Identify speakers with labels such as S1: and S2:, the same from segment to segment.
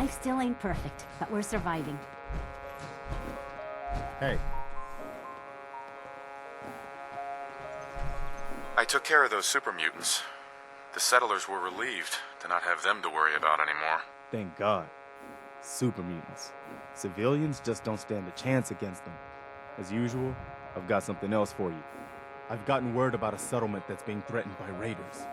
S1: Life still ain't perfect, but we're surviving.
S2: Hey.
S3: I took care of those super mutants. The settlers were relieved to not have them to worry about anymore.
S2: Thank God. Super mutants. Civilians just don't stand a chance against them. As usual, I've got something else for you. I've gotten word about a settlement that's being threatened by raiders.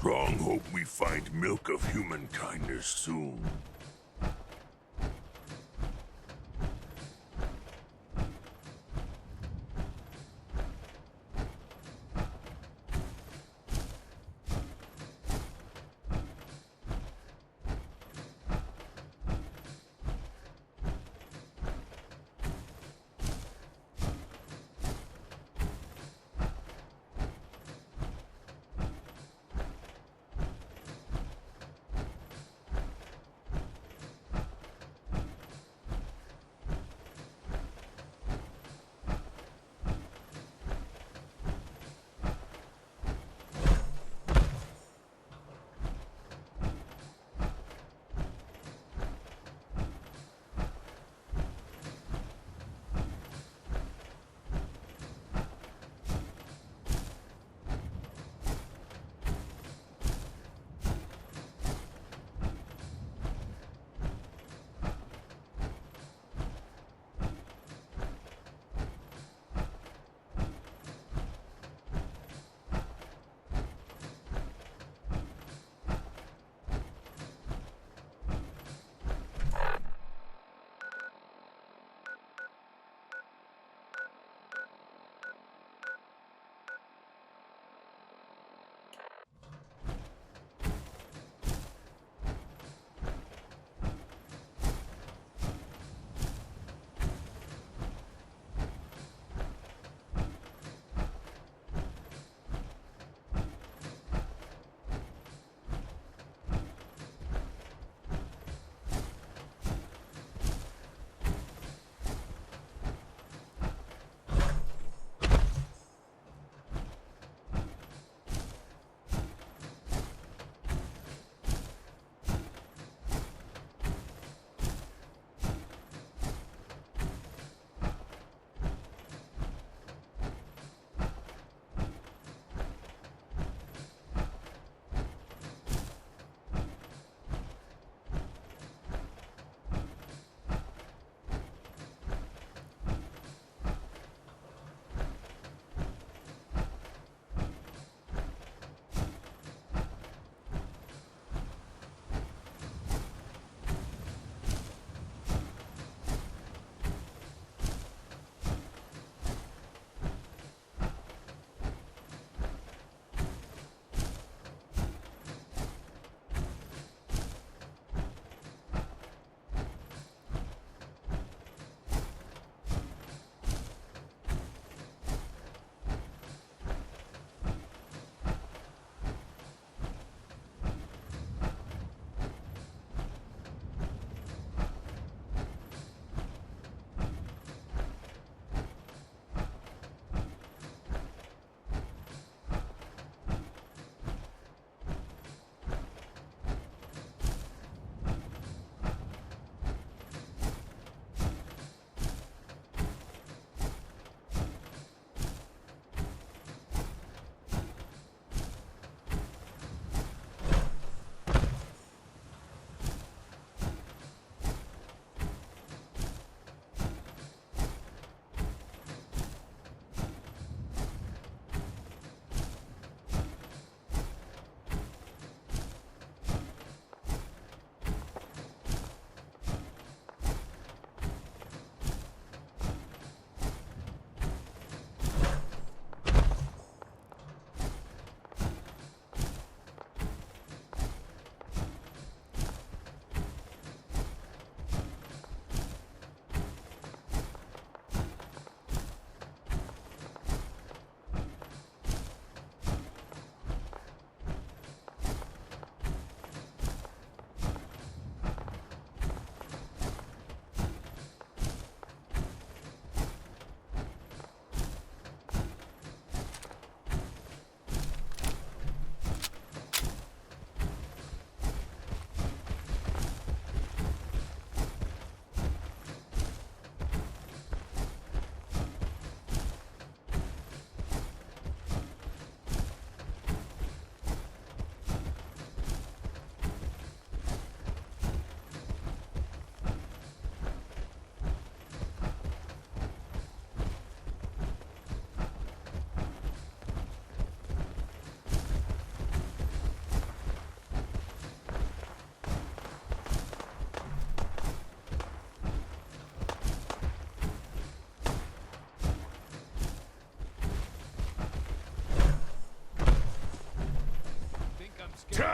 S4: strong hope we find milk of human kindness soon.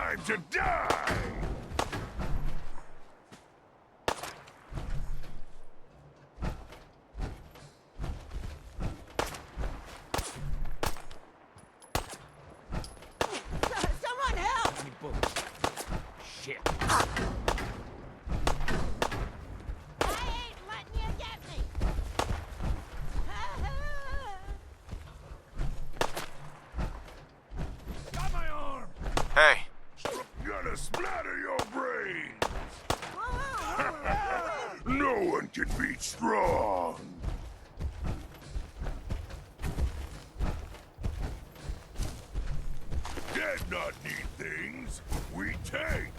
S4: time to die!
S5: Someone help!
S6: Shit.
S5: I ain't letting you get me!
S4: Got my arm!
S3: Hey,
S4: Gonna splatter your brains! No one can beat strong! Dead not need things, we take!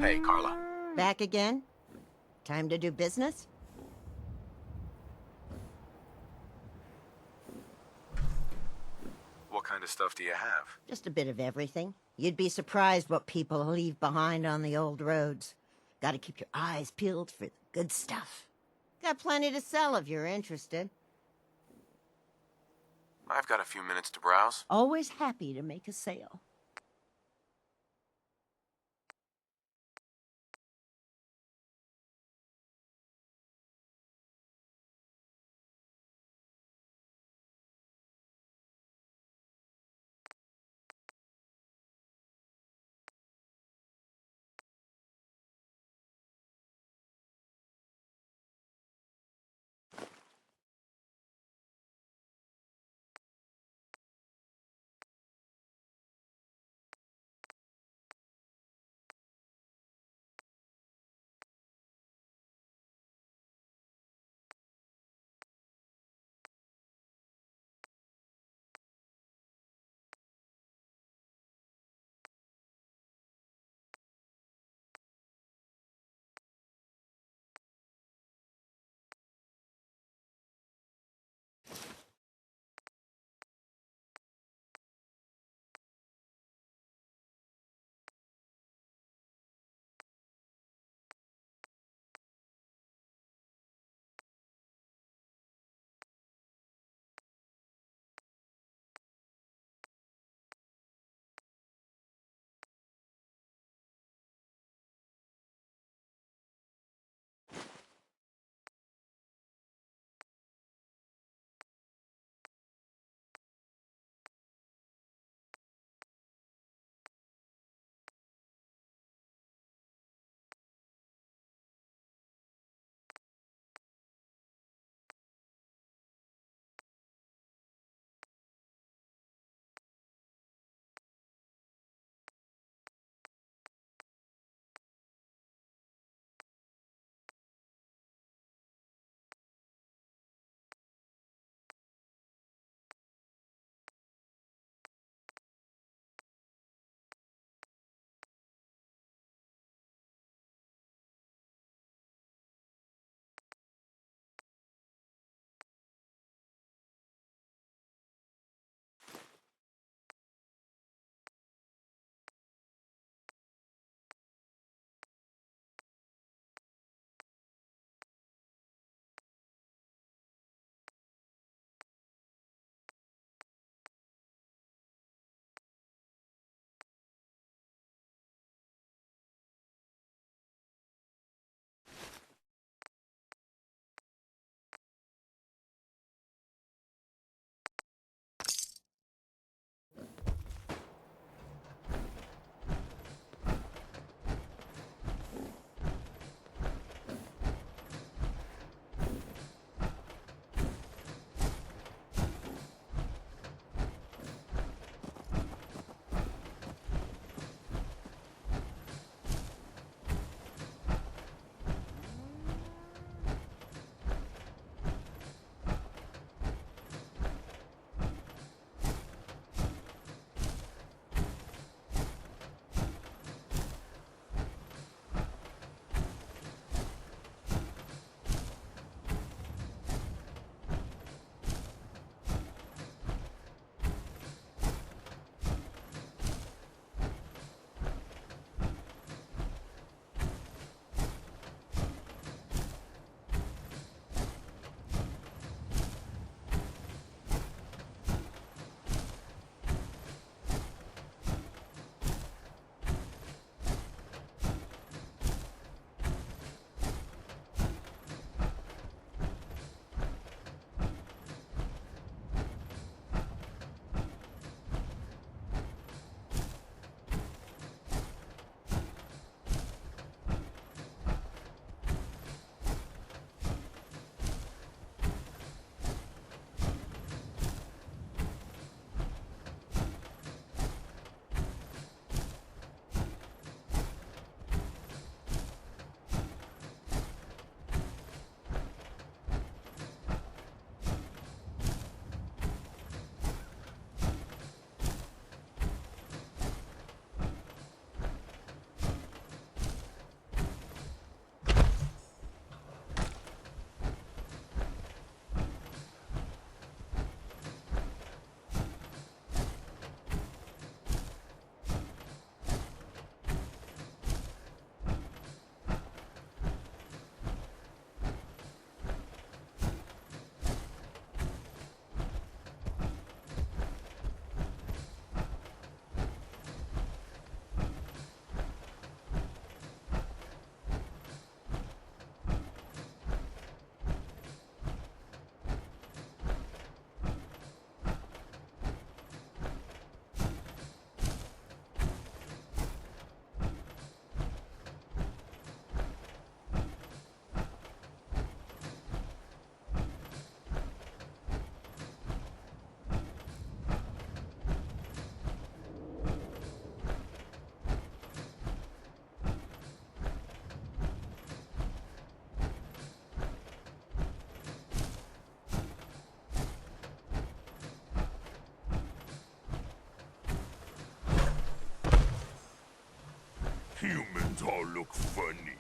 S3: hey, Carla.
S5: Back again? Time to do business?
S3: What kind of stuff do you have?
S5: Just a bit of everything. You'd be surprised what people leave behind on the old roads. Gotta keep your eyes peeled for the good stuff. Got plenty to sell if you're interested.
S3: I've got a few minutes to browse.
S5: Always happy to make a sale.
S4: Humans all look funny.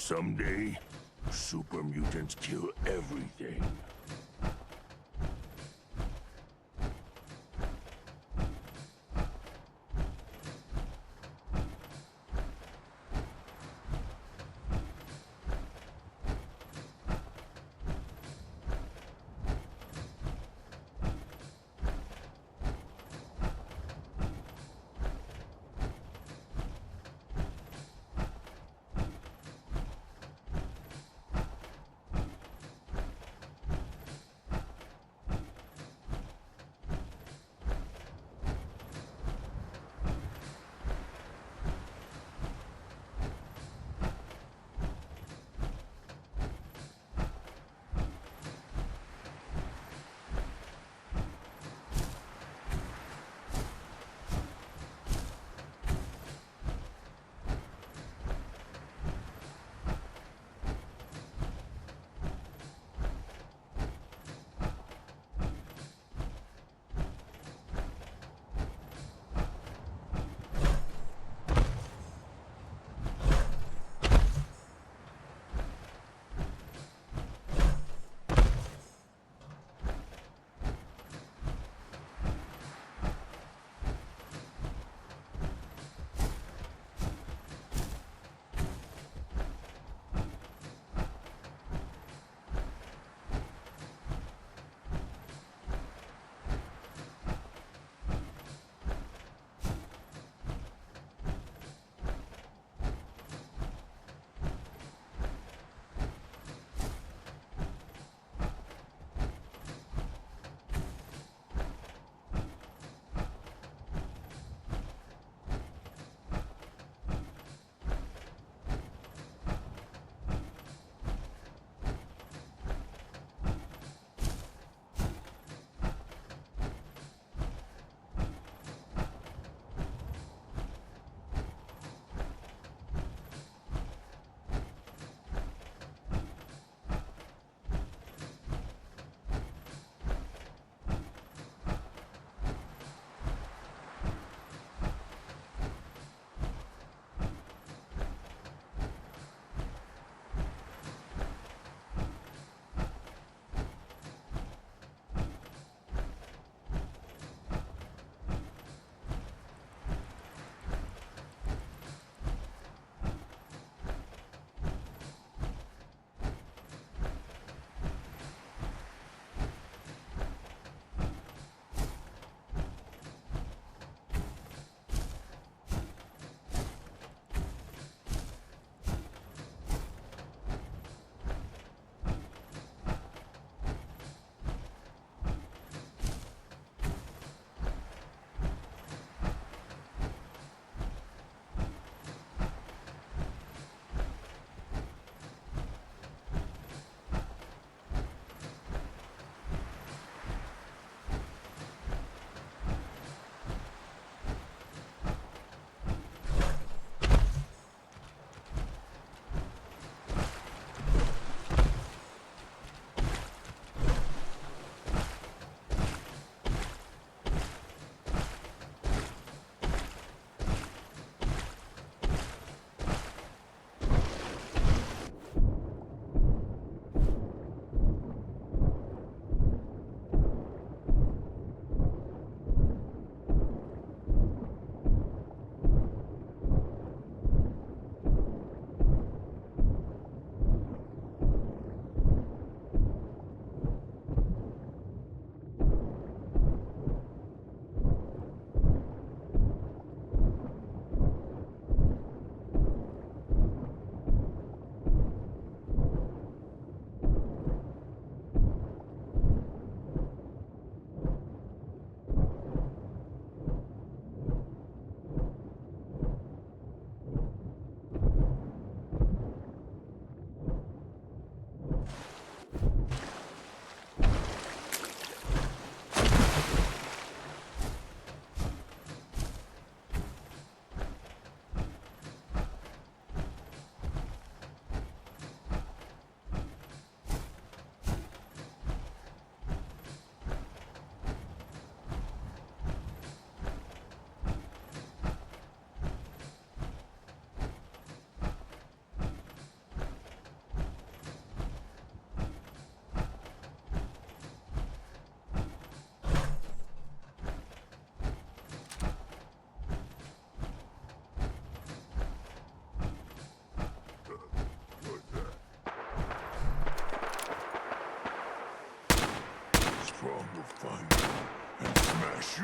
S4: Someday, super mutants kill everything.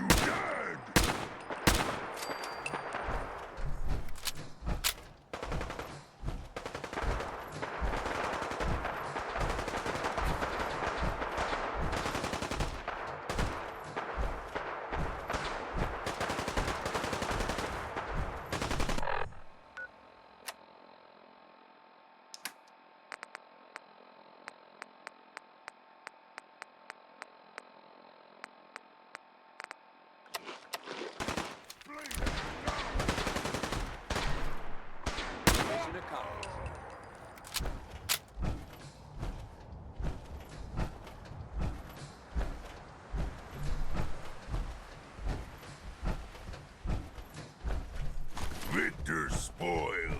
S4: you dead! Victor spoils.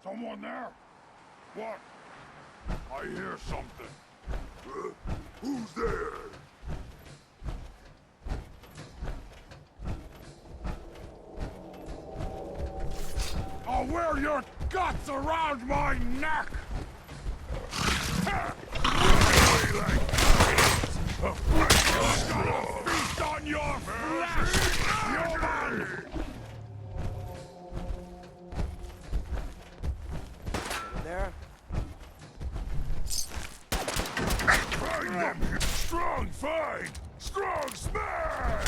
S4: Someone there? What? I hear something. Who's there? I'll wear your guts around my neck! Feast on your flesh, human!
S6: There?
S4: Find them! Strong fight! Strong smash!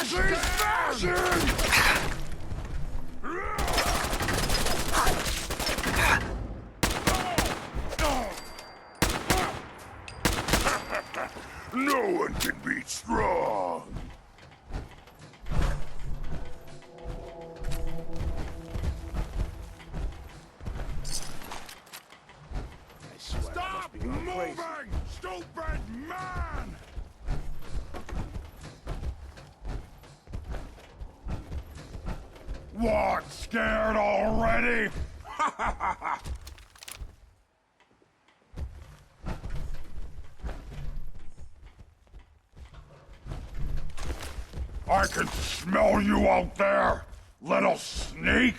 S4: Smashing! Smashing! No one can beat strong! Stop moving! Stupid man! What? Scared already? I can smell you out there, little sneak!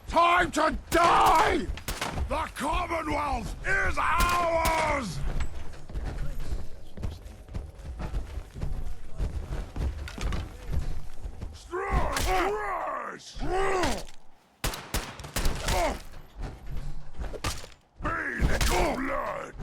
S4: Time to die! The Commonwealth is ours! Strike! Rush! Bathe in your blood!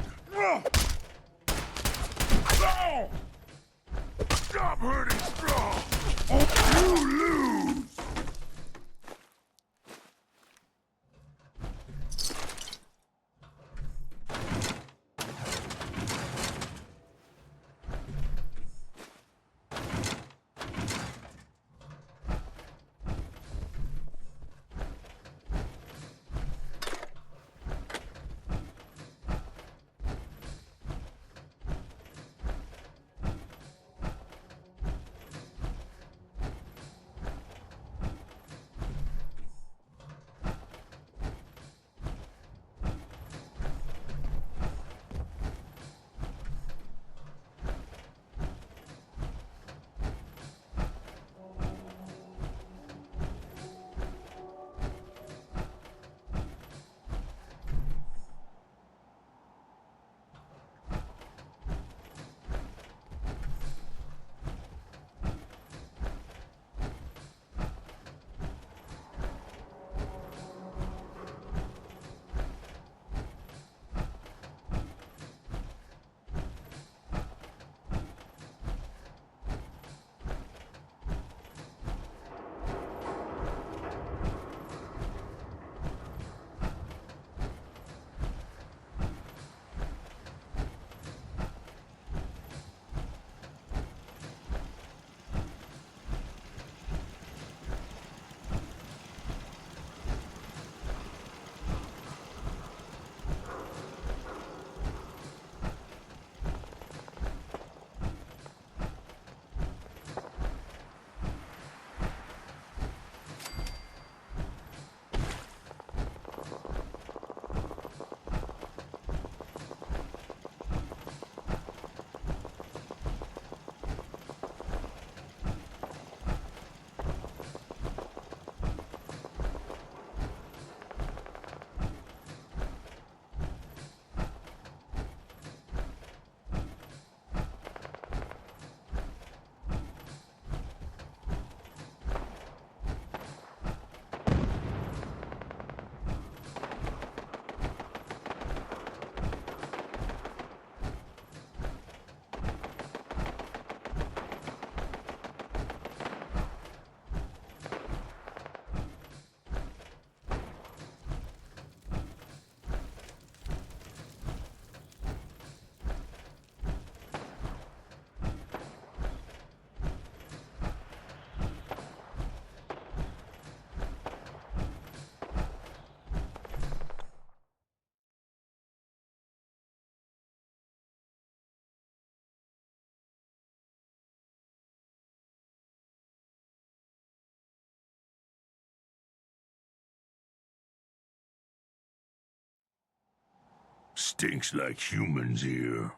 S4: Stinks like humans here.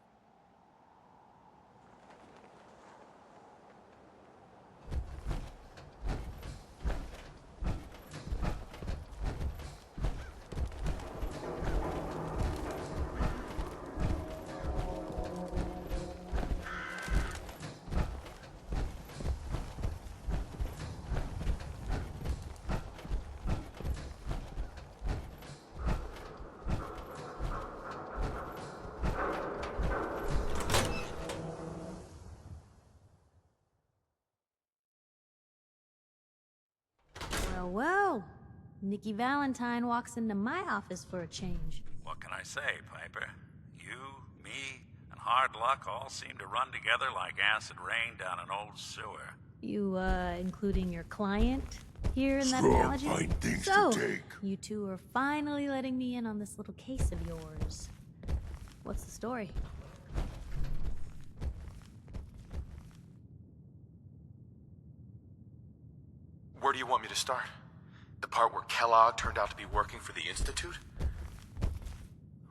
S1: Well, Nikki Valentine walks into my office for a change.
S7: What can I say, Piper? You, me, and hard luck all seem to run together like acid rain down an old sewer.
S1: You, including your client here in that
S4: Strong
S1: analogy?
S4: find things
S1: So,
S4: to take.
S1: you two are finally letting me in on this little case of yours. What's the story?
S3: Where do you want me to start? The part where Kellogg turned out to be working for the Institute?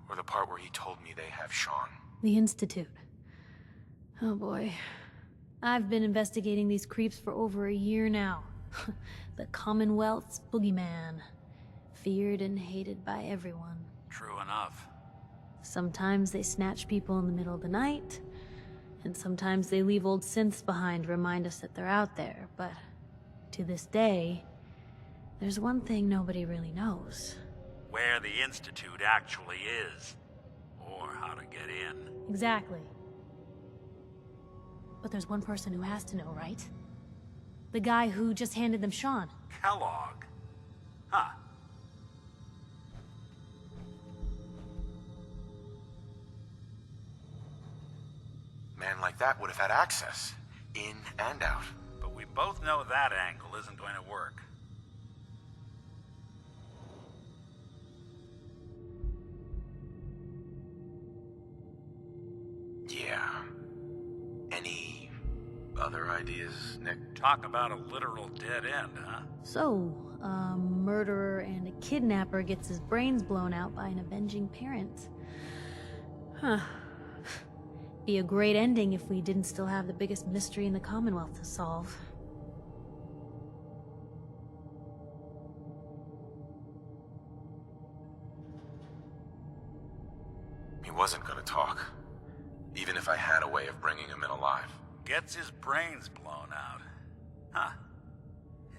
S3: Or the part where he told me they have Sean?
S1: The Institute. Oh boy. I've been investigating these creeps for over a year now. The Commonwealth's boogeyman. Feared and hated by everyone.
S7: True enough.
S1: Sometimes they snatch people in the middle of the night, and sometimes they leave old synths behind to remind us that they're out there, but to this day, there's one thing nobody really knows.
S7: Where the Institute actually is. Or how to get in.
S1: Exactly. But there's one person who has to know, right? The guy who just handed them Sean.
S7: Kellogg? Huh.
S3: Man like that would have had access, in and out.
S7: But we both know that angle isn't going to work.
S3: Yeah. Any other ideas, Nick?
S7: Talk about a literal dead end, huh?
S1: So, a murderer and a kidnapper gets his brains blown out by an avenging parent. Huh. Be a great ending if we didn't still have the biggest mystery in the Commonwealth to solve.
S3: He wasn't gonna talk. Even if I had a way of bringing him in alive.
S7: Gets his brains blown out. Huh.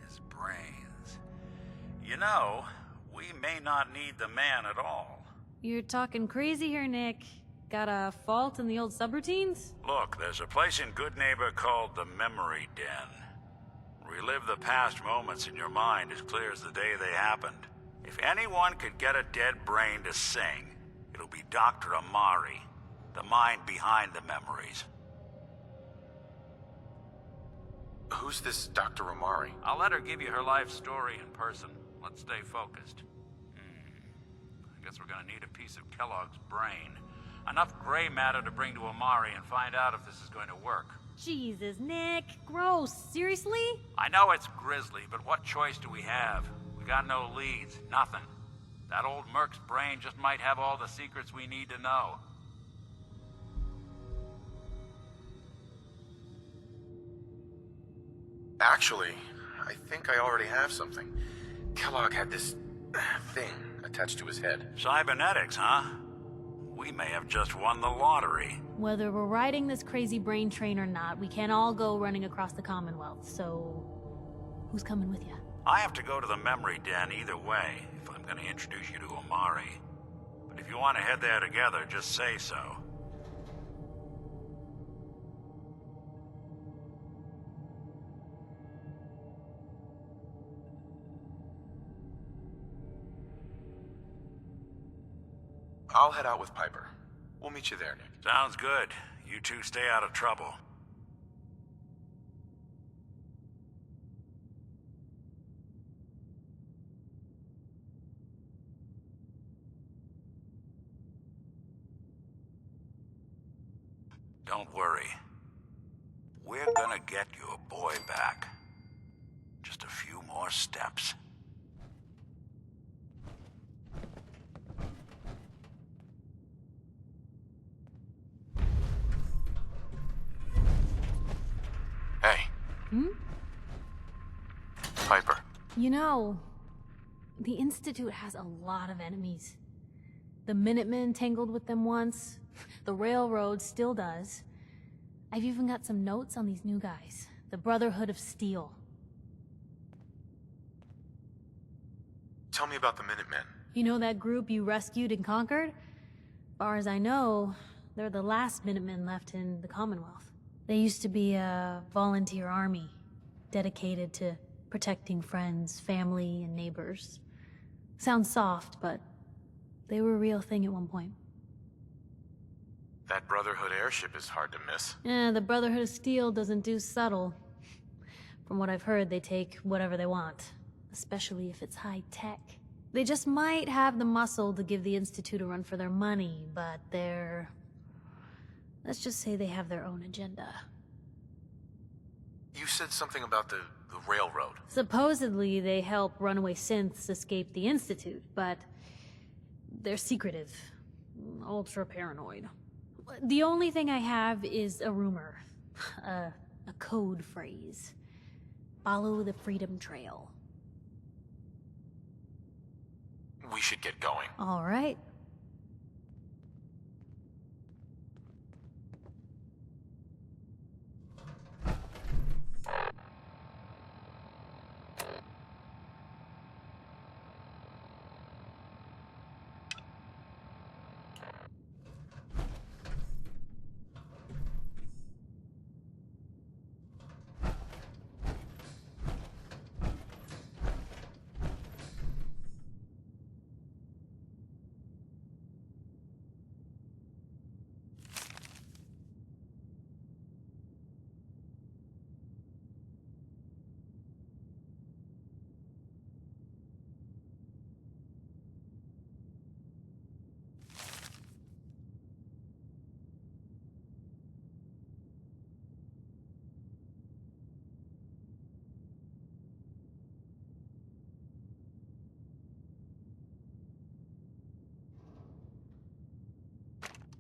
S7: His brains. You know, we may not need the man at all.
S1: You're talking crazy here, Nick. Got a fault in the old subroutines?
S7: Look, there's a place in Good Neighbor called the Memory Den. Relive the past moments in your mind as clear as the day they happened. If anyone could get a dead brain to sing, it'll be Dr. Amari, the mind behind the memories.
S3: Who's this Dr. Amari?
S7: I'll let her give you her life story in person. Let's stay focused. I guess we're gonna need a piece of Kellogg's brain. Enough gray matter to bring to Amari and find out if this is going to work.
S1: Jesus, Nick. Gross. Seriously?
S7: I know it's grisly, but what choice do we have? We got no leads, nothing. That old merc's brain just might have all the secrets we need to know.
S3: Actually, I think I already have something. Kellogg had this thing attached to his head.
S7: Cybernetics, huh? We may have just won the lottery.
S1: Whether we're riding this crazy brain train or not, we can't all go running across the Commonwealth, so... who's coming with you?
S7: I have to go to the memory den either way, if I'm going to introduce you to Amari. But if you want to head there together, just say so.
S3: I'll head out with Piper. We'll meet you there, Nick.
S7: Sounds good. You two stay out of trouble. Don't worry. We're gonna get your boy back. Just a few more steps.
S3: Piper.
S1: You know, the Institute has a lot of enemies. The Minutemen tangled with them once. The Railroad still does. I've even got some notes on these new guys. The Brotherhood of Steel.
S3: Tell me about the Minutemen.
S1: You know that group you rescued and conquered? Far as I know, they're the last Minutemen left in the Commonwealth. They used to be a volunteer army, dedicated to protecting friends, family, and neighbors. Sounds soft, but they were a real thing at one point.
S3: That Brotherhood airship is hard to miss.
S1: The Brotherhood of Steel doesn't do subtle. From what I've heard, they take whatever they want, especially if it's high tech. They just might have the muscle to give the Institute a run for their money, but they're... let's just say they have their own agenda.
S3: You said something about the Railroad.
S1: Supposedly, they help runaway synths escape the Institute, but they're secretive, ultra-paranoid. The only thing I have is a rumor, a code phrase. Follow the Freedom Trail.
S3: We should get going.
S1: All right.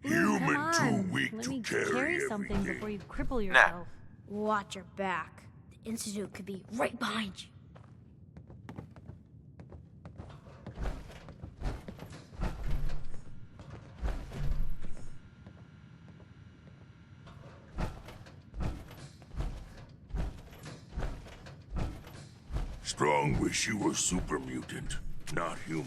S4: Human too
S1: on.
S4: weak
S1: Let
S4: to
S1: me
S4: carry
S1: something
S4: everything.
S1: before you cripple yourself.
S8: Watch your back. The Institute could be right behind you.
S4: Strong wish you were super mutant, not human.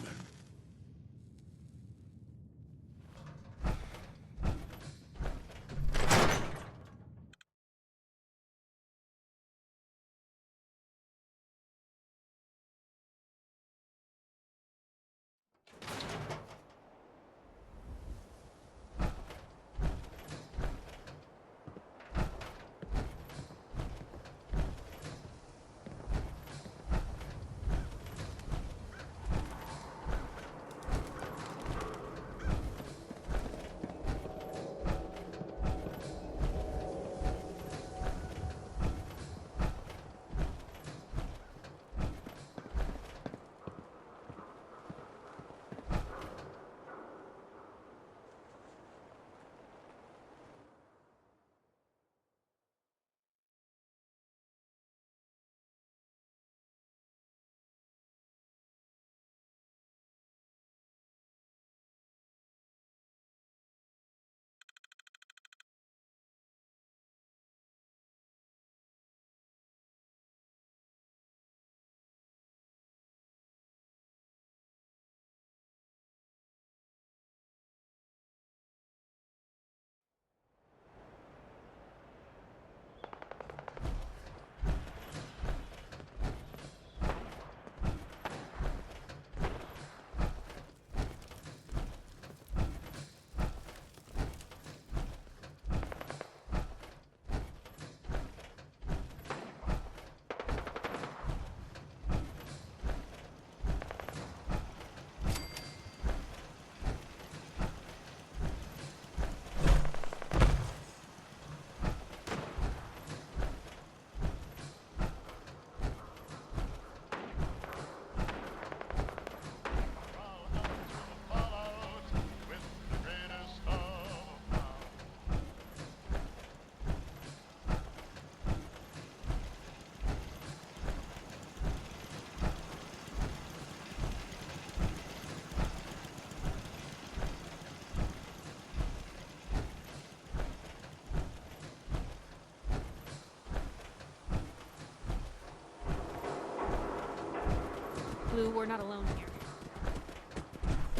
S1: Lulu, we're not alone here.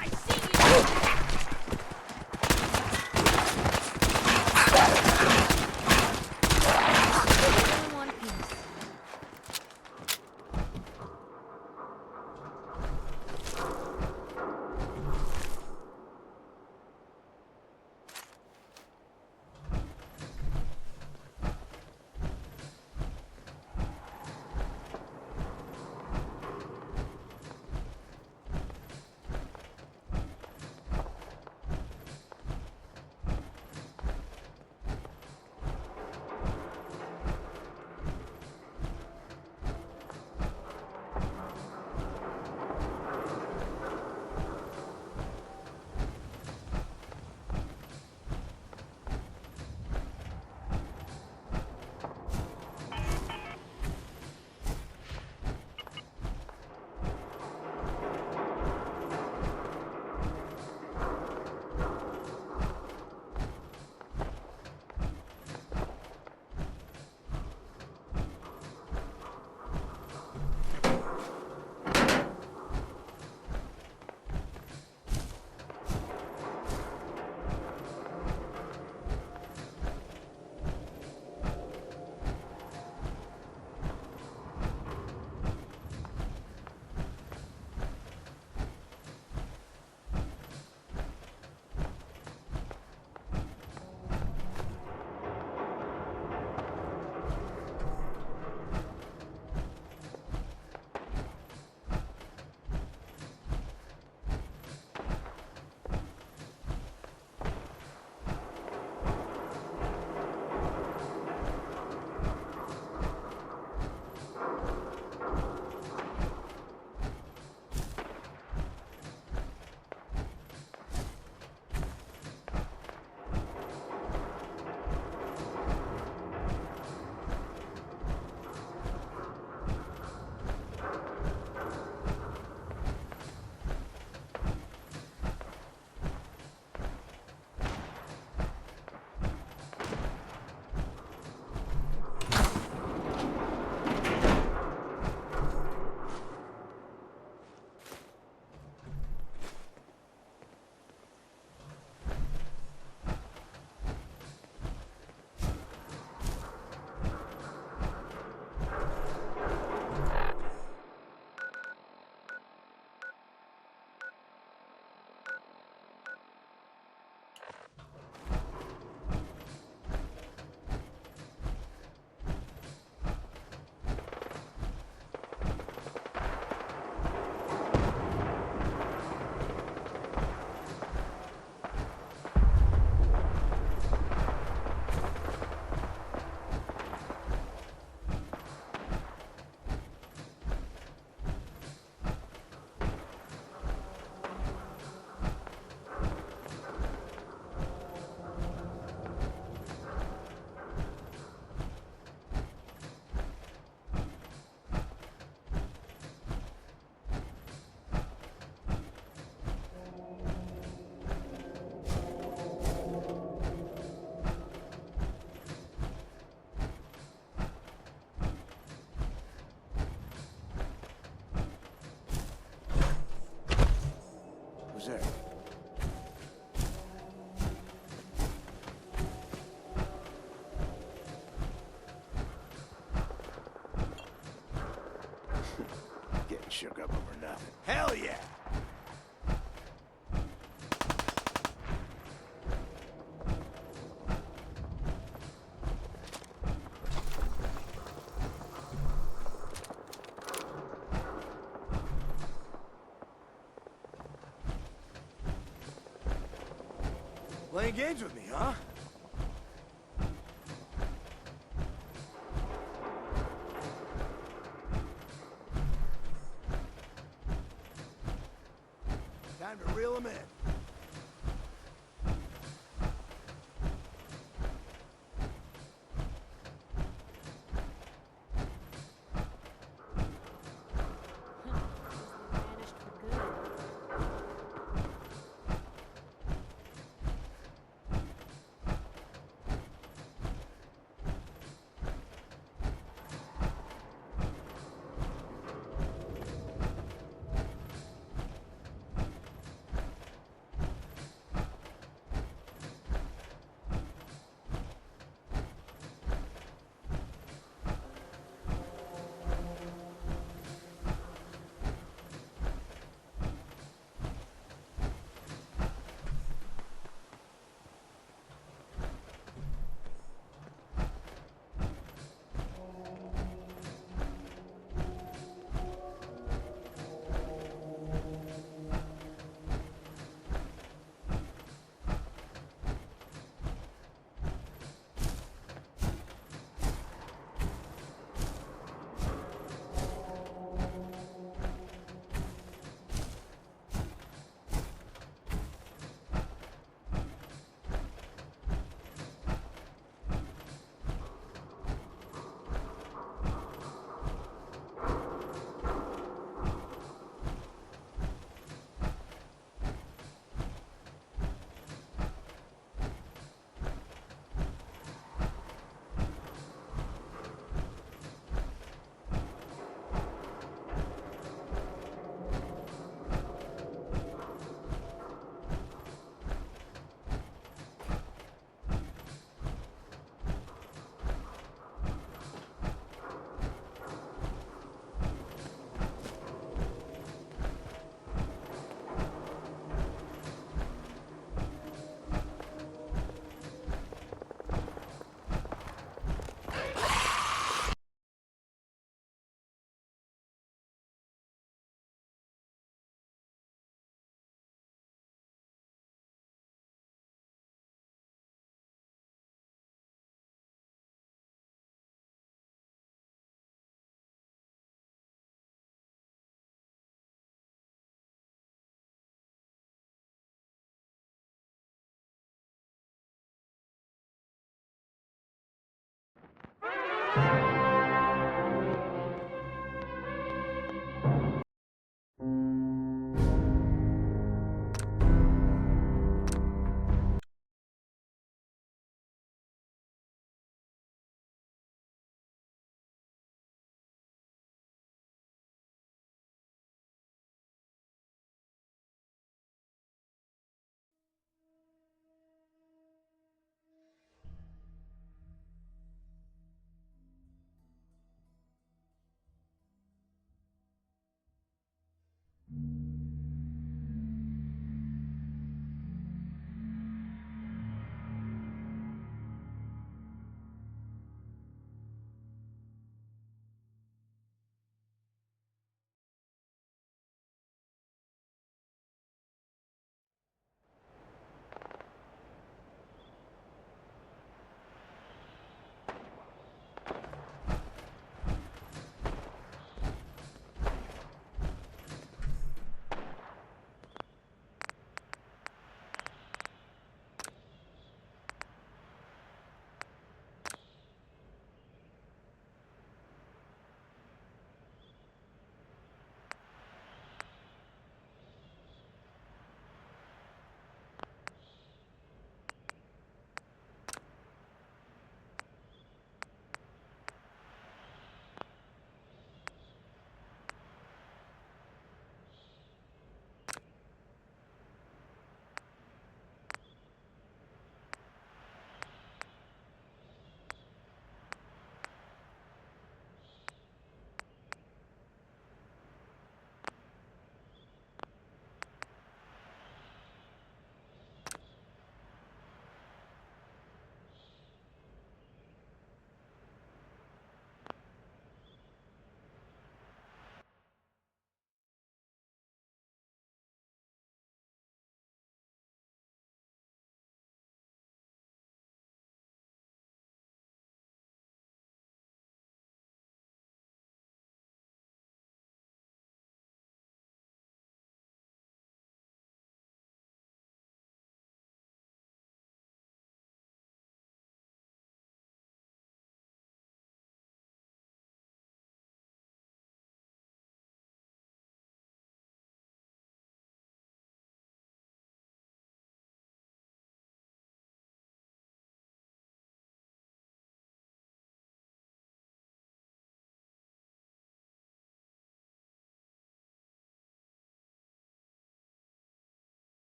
S1: I see you! In one piece.
S4: Who's there? Getting shook up over nothing. Hell yeah! Playing games with me, huh? Time to reel him in.
S1: Vanished for good.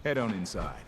S6: Head on inside.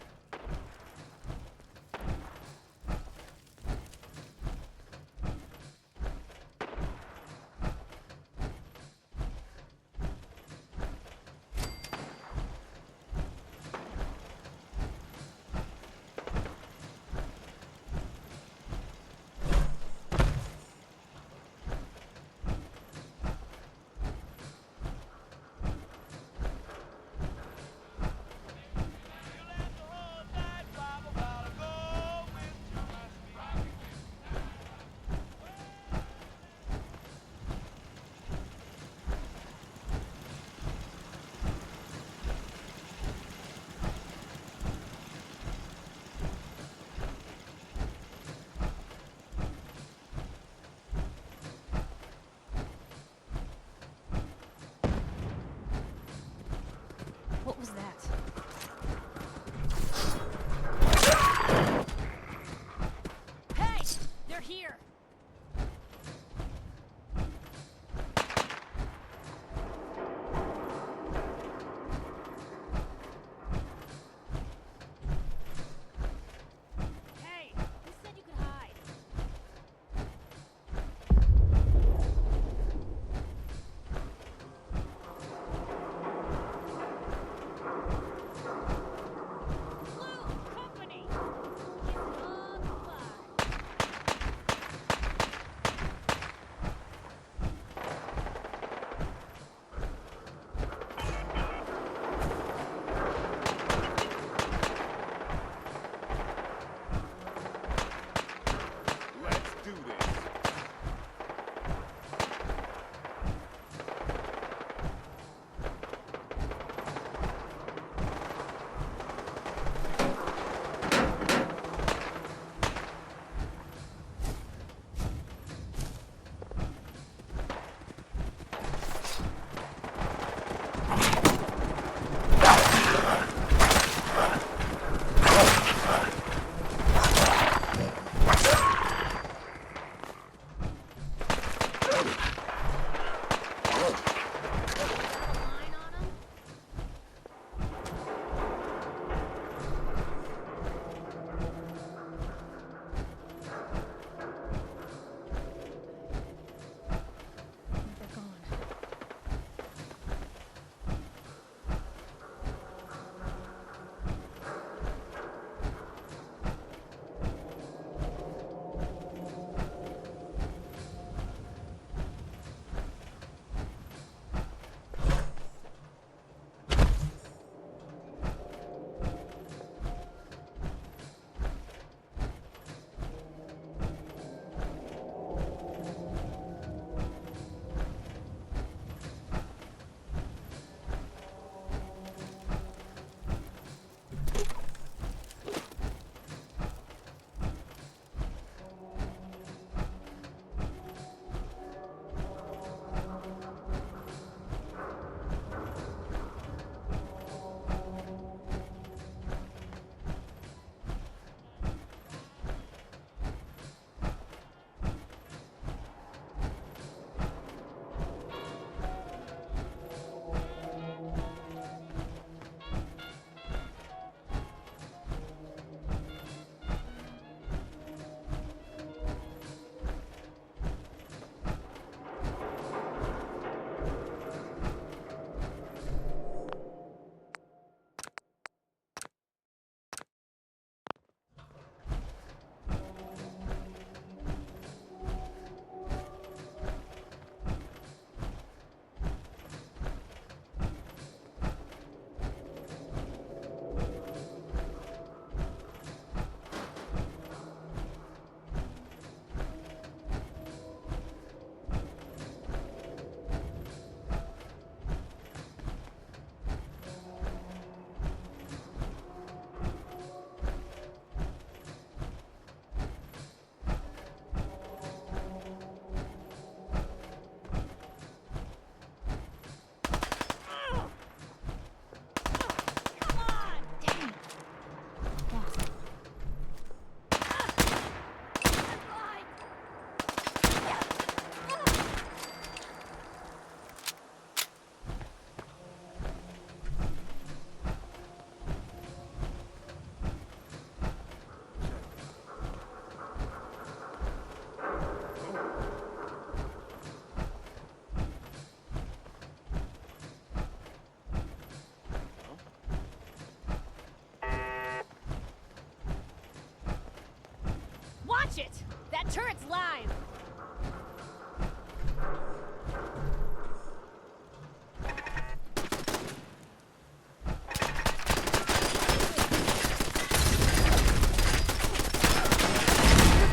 S8: Shit! That turret's live!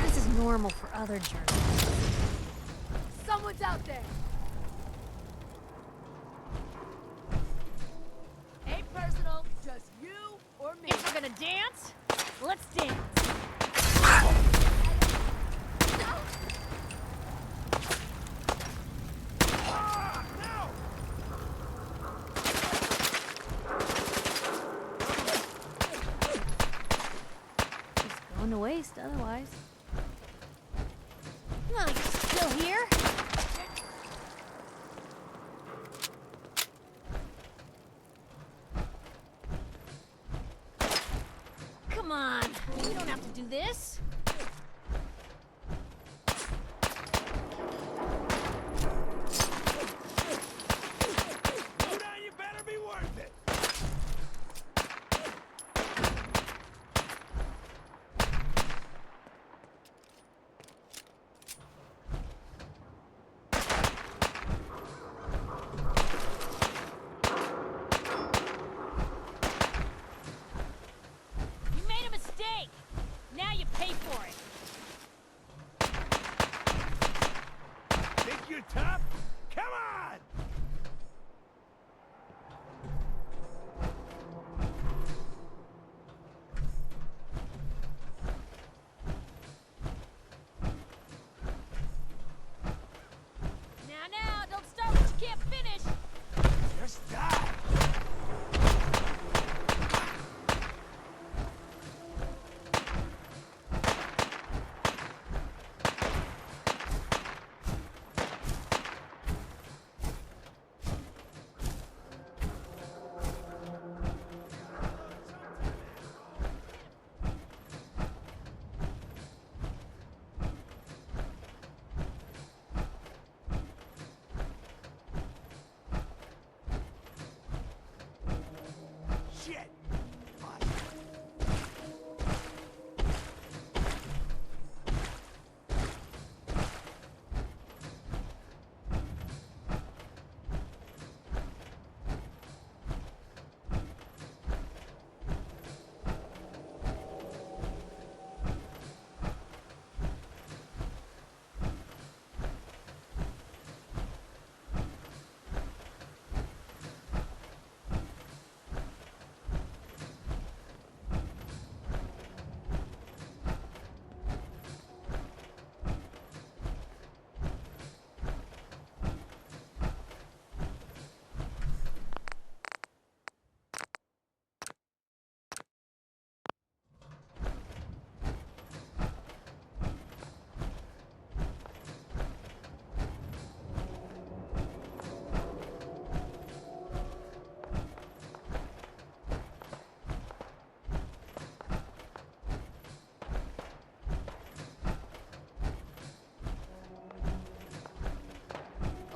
S1: This is normal for other journalists.
S8: Someone's out there! Ain't personal, just you or me. If we're gonna dance, let's dance.
S1: It's going to waste otherwise. Oh, you're still here?
S8: Come on, you don't have to do this.
S4: Now you better be worth it.
S8: You made a mistake. Now you pay for it.
S4: Think you're tough? Come on!
S8: Now, don't start what you can't finish.
S4: Just die. Shit!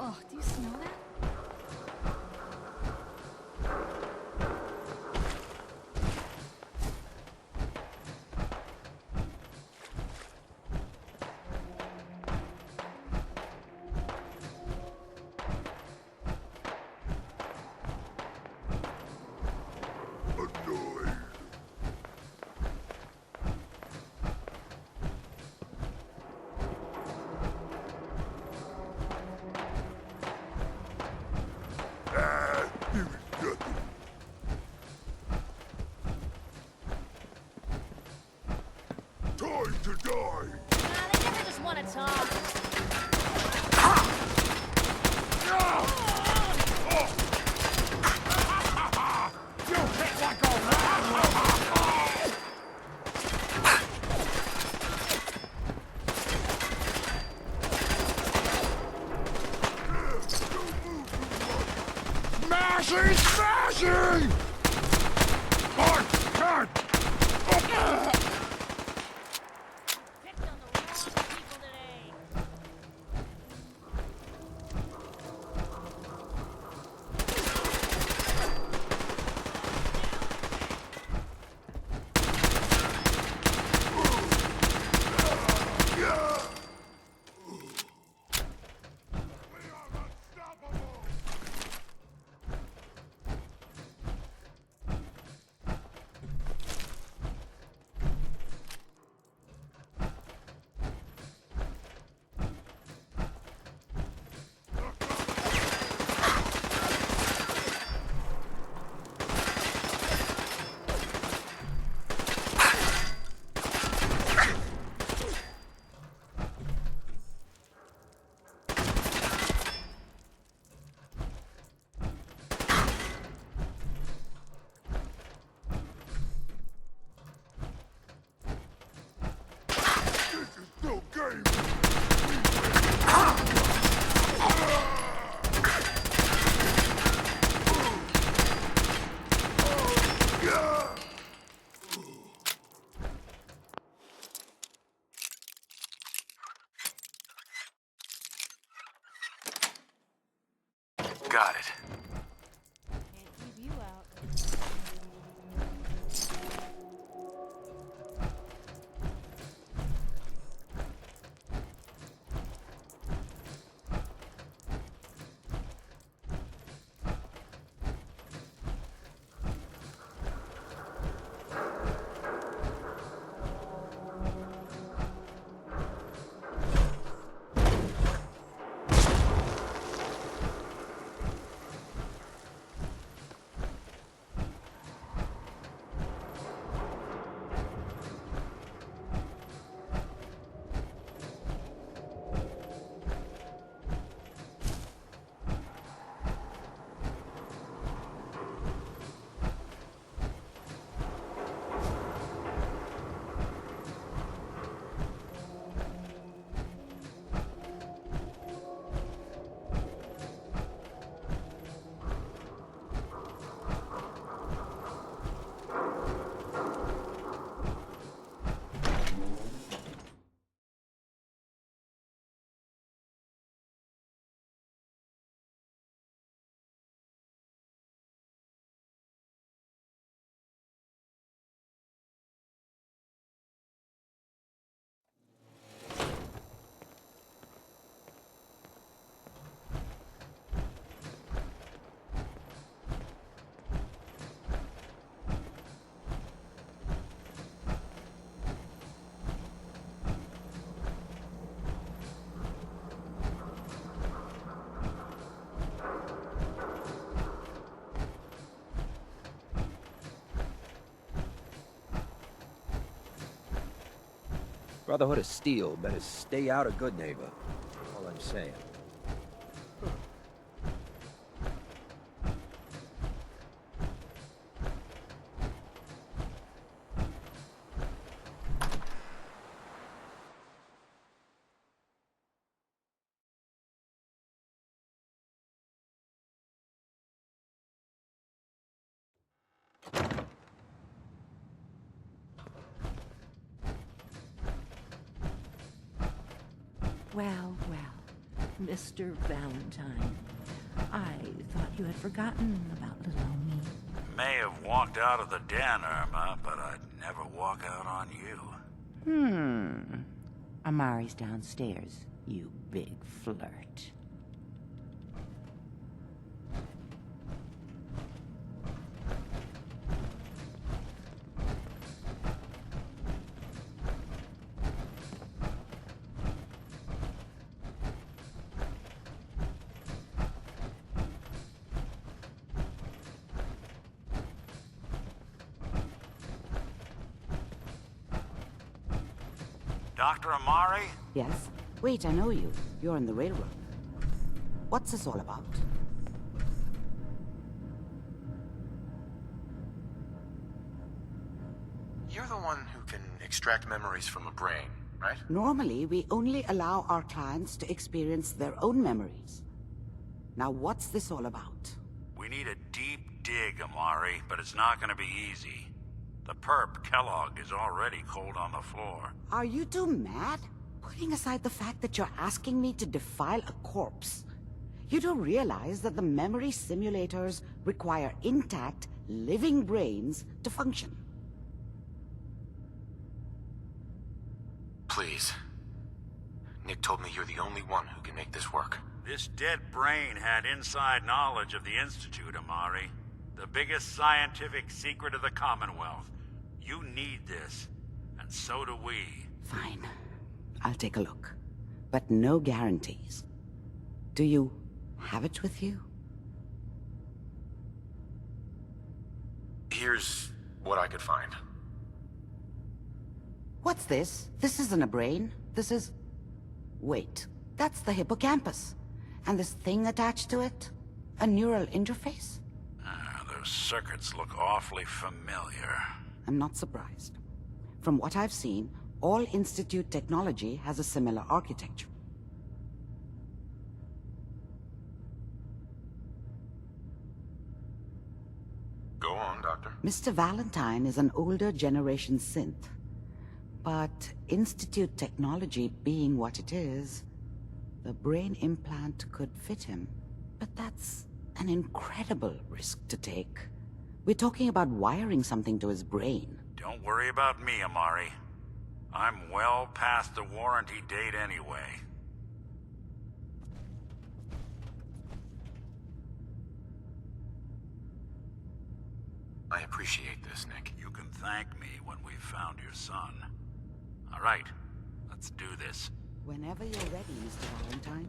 S1: Oh, do you smell that?
S4: Annoyed. There is nothing. Time to die.
S8: They never just want to talk.
S4: You hit like a rat. Smashing! Smashing! Hard! Hard!
S8: Picked on the wrong people today.
S3: got it.
S8: Can't keep you out.
S9: Brotherhood of Steel better stay out of good neighbor. All I'm saying.
S10: Well, Mr. Valentine, I thought you had forgotten about little old me.
S7: May have walked out of the den, Irma, but I'd never walk out on you.
S10: Amari's downstairs, you big flirt.
S7: Dr. Amari?
S10: Yes? Wait, I know you. You're in the railroad. What's this all about?
S3: You're the one who can extract memories from a brain, right?
S10: Normally, we only allow our clients to experience their own memories. Now, what's this all about?
S7: We need a deep dig, Amari, but it's not gonna be easy. The perp, Kellogg, is already cold on the floor.
S10: Are you two mad? Putting aside the fact that you're asking me to defile a corpse, you do realize that the memory simulators require intact, living brains to function.
S3: Please. Nick told me you're the only one who can make this work.
S7: This dead brain had inside knowledge of the Institute, Amari. The biggest scientific secret of the Commonwealth. You need this, and so do we.
S10: Fine. I'll take a look. But no guarantees. Do you have it with you?
S3: Here's what I could find.
S10: What's this? This isn't a brain. This is... Wait. That's the hippocampus. And this thing attached to it? A neural interface?
S7: Those circuits look awfully familiar.
S10: I'm not surprised. From what I've seen, all Institute technology has a similar architecture.
S3: Go on, Doctor.
S10: Mr. Valentine is an older generation synth. But Institute technology being what it is, the brain implant could fit him. But that's an incredible risk to take. We're talking about wiring something to his brain.
S7: Don't worry about me, Amari. I'm well past the warranty date anyway.
S3: I appreciate this, Nick.
S7: You can thank me when we've found your son. All right, let's do this.
S10: Whenever you're ready, Mr. Valentine,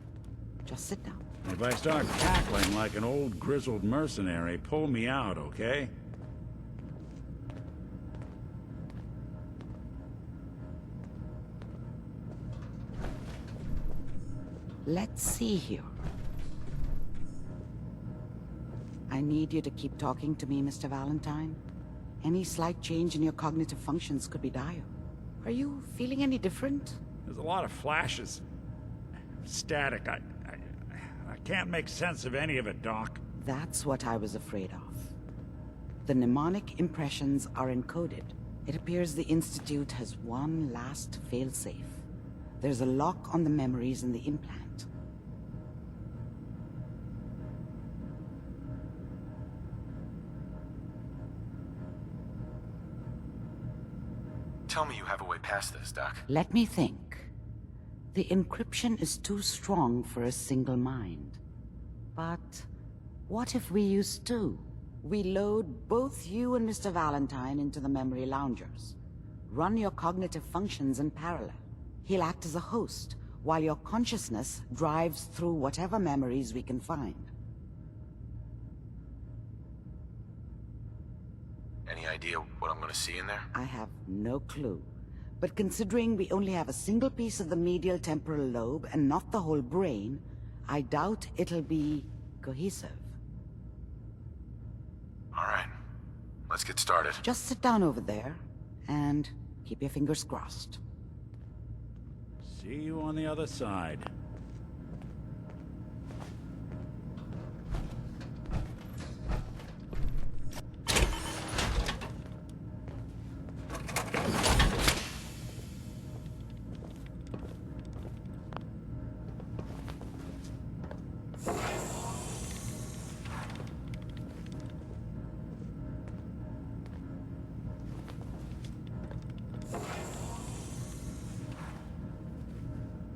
S10: just sit down.
S11: If I start cackling like an old grizzled mercenary, pull me out, okay?
S10: Let's see here. I need you to keep talking to me, Mr. Valentine. Any slight change in your cognitive functions could be dire. Are you feeling any different?
S11: There's a lot of flashes. Static. I can't make sense of any of it, Doc.
S10: That's what I was afraid of. The mnemonic impressions are encoded. It appears the Institute has one last failsafe. There's a lock on the memories in the implant.
S3: Tell me you have a way past this, Doc.
S10: Let me think. The encryption is too strong for a single mind. But what if we use two? We load both you and Mr. Valentine into the memory loungers. Run your cognitive functions in parallel. He'll act as a host, while your consciousness drives through whatever memories we can find.
S3: Any idea what I'm gonna see in there?
S10: I have no clue. But considering we only have a single piece of the medial temporal lobe and not the whole brain, I doubt it'll be cohesive.
S3: All right, let's get started.
S10: Just sit down over there and keep your fingers crossed.
S11: See you on the other side.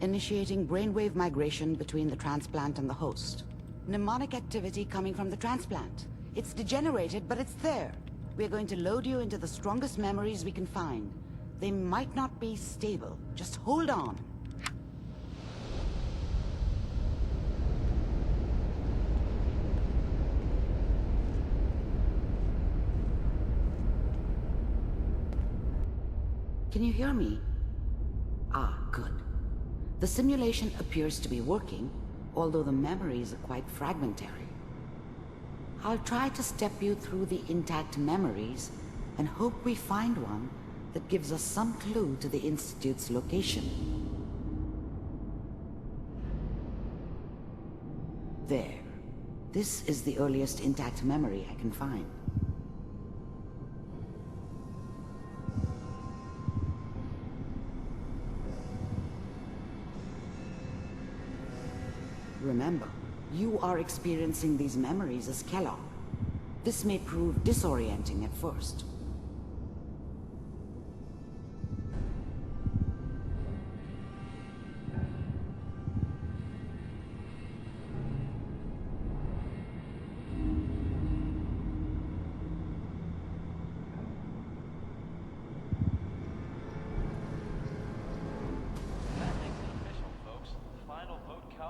S10: Initiating brainwave migration between the transplant and the host. Mnemonic activity coming from the transplant. It's degenerated, but it's there. We're going to load you into the strongest memories we can find. They might not be stable. Just hold on. Can you hear me? Ah, good. The simulation appears to be working, although the memories are quite fragmentary. I'll try to step you through the intact memories and hope we find one that gives us some clue to the Institute's location. There. This is the earliest intact memory I can find. Remember, you are experiencing these memories as Kellogg. This may prove disorienting at first.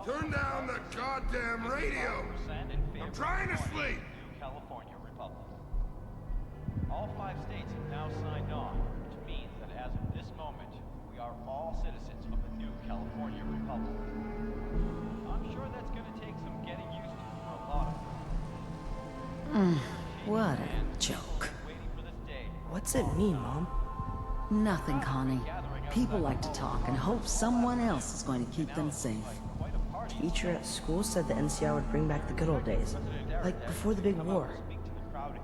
S4: Turn down the goddamn radio! I'm trying to sleep!
S12: California Republic. All 5 states have now signed on, which means that as of this moment, we are all citizens of the new California Republic. I'm sure that's going to take some getting used to for a lot of them.
S13: What a joke. What's it mean, Mom? Nothing, Connie. People like to talk and hope someone else is going to keep them safe. Teacher at school said the NCR would bring back the good old days, like before the big war.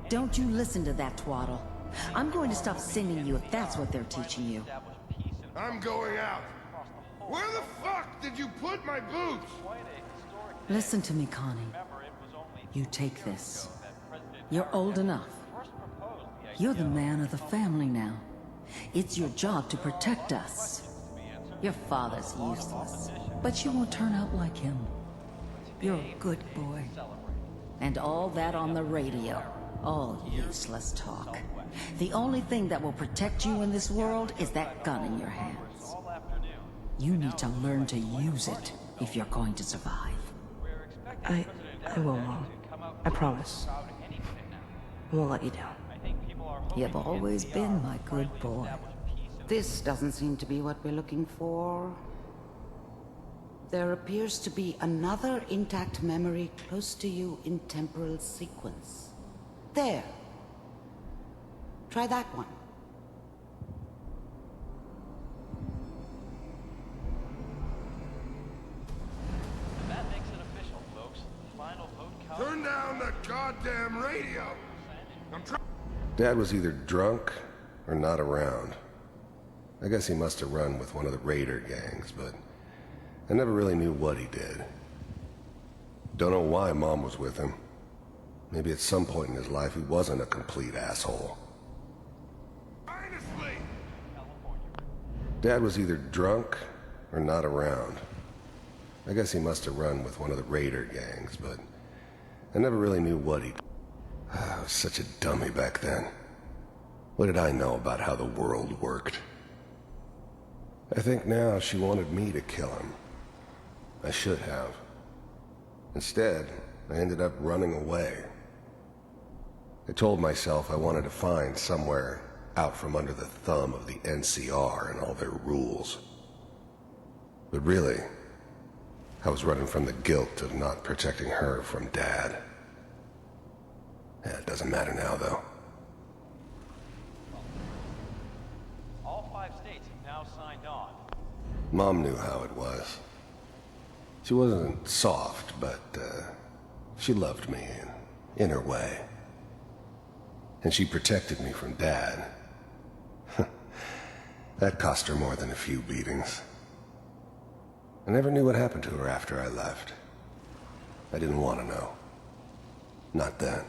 S13: Don't you listen to that twaddle. I'm going to stop singing you if that's what they're teaching you.
S4: I'm going out. Where the fuck did you put my boots?
S13: Listen to me, Connie. You take this. You're old enough. You're the man of the family now. It's your job to protect us. Your father's useless, but you won't turn out like him. You're a good boy. And all that on the radio, all useless talk. The only thing that will protect you in this world is that gun in your hands. You need to learn to use it if you're going to survive.
S14: I will, Mom. I promise. I won't let you down.
S13: You've always been my good boy.
S10: This doesn't seem to be what we're looking for. There appears to be another intact memory close to you in temporal sequence. There. Try that one.
S12: And that makes it official, folks. The final vote count.
S4: Turn down the goddamn radio!
S15: Dad was either drunk or not around. I guess he must have run with one of the raider gangs, but I never really knew what he did. Don't know why Mom was with him. Maybe at some point in his life he wasn't a complete asshole.
S4: Honestly!
S15: Dad was either drunk or not around. I guess he must have run with one of the raider gangs, but I never really knew what he did. I was such a dummy back then. What did I know about how the world worked? I think now she wanted me to kill him. I should have. Instead, I ended up running away. I told myself I wanted to find somewhere out from under the thumb of the NCR and all their rules. But really, I was running from the guilt of not protecting her from Dad. Yeah, it doesn't matter now, though.
S12: All 5 states have now signed on.
S15: Mom knew how it was. She wasn't soft, but she loved me in her way. And she protected me from Dad. That cost her more than a few beatings. I never knew what happened to her after I left. I didn't want to know. Not then.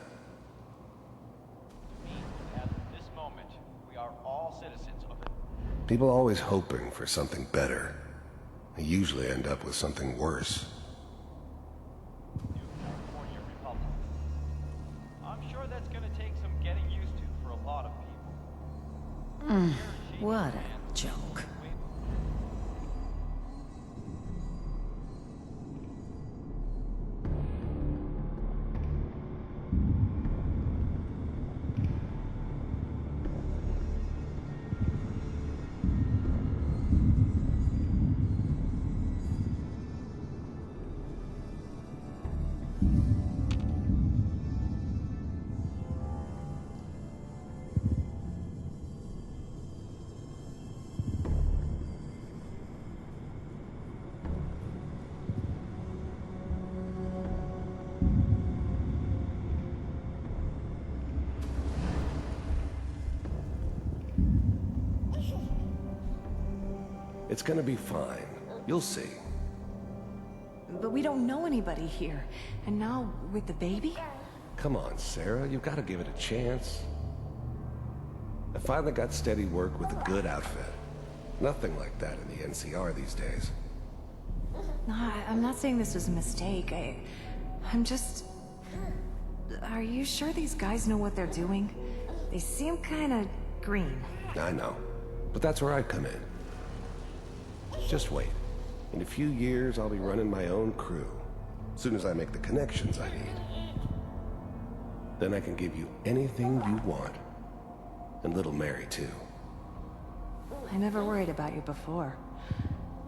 S12: At this moment, we are all citizens of it.
S15: People always hoping for something better. They usually end up with something worse.
S12: California Republic. I'm sure that's going to take some getting used to for a lot of people.
S13: What a joke.
S15: It's gonna be fine. You'll see.
S14: But we don't know anybody here. And now, with the baby?
S15: Come on, Sarah. You've got to give it a chance. I finally got steady work with a good outfit. Nothing like that in the NCR these days.
S14: No, I'm not saying this was a mistake. I'm just... Are you sure these guys know what they're doing? They seem kinda green.
S15: I know. But that's where I come in. Just wait. In a few years, I'll be running my own crew. As soon as I make the connections I need. Then I can give you anything you want. And little Mary, too.
S14: I never worried about you before.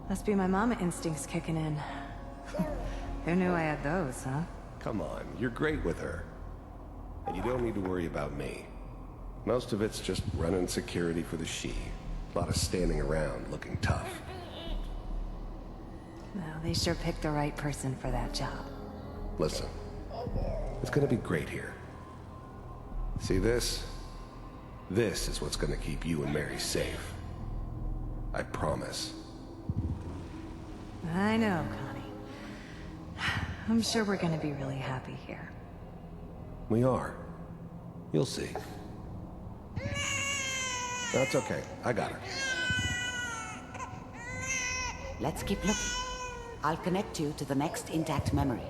S14: Must be my mama instincts kicking in. Who knew I had those, huh?
S15: Come on, you're great with her. And you don't need to worry about me. Most of it's just running security for the she. A lot of standing around looking tough.
S14: Well, they sure picked the right person for that job.
S15: Listen, it's gonna be great here. See this? This is what's gonna keep you and Mary safe. I promise.
S14: I know, Connie. I'm sure we're gonna be really happy here.
S15: We are. You'll see. That's okay. I got her.
S10: Let's keep looking. I'll connect you to the next intact memory.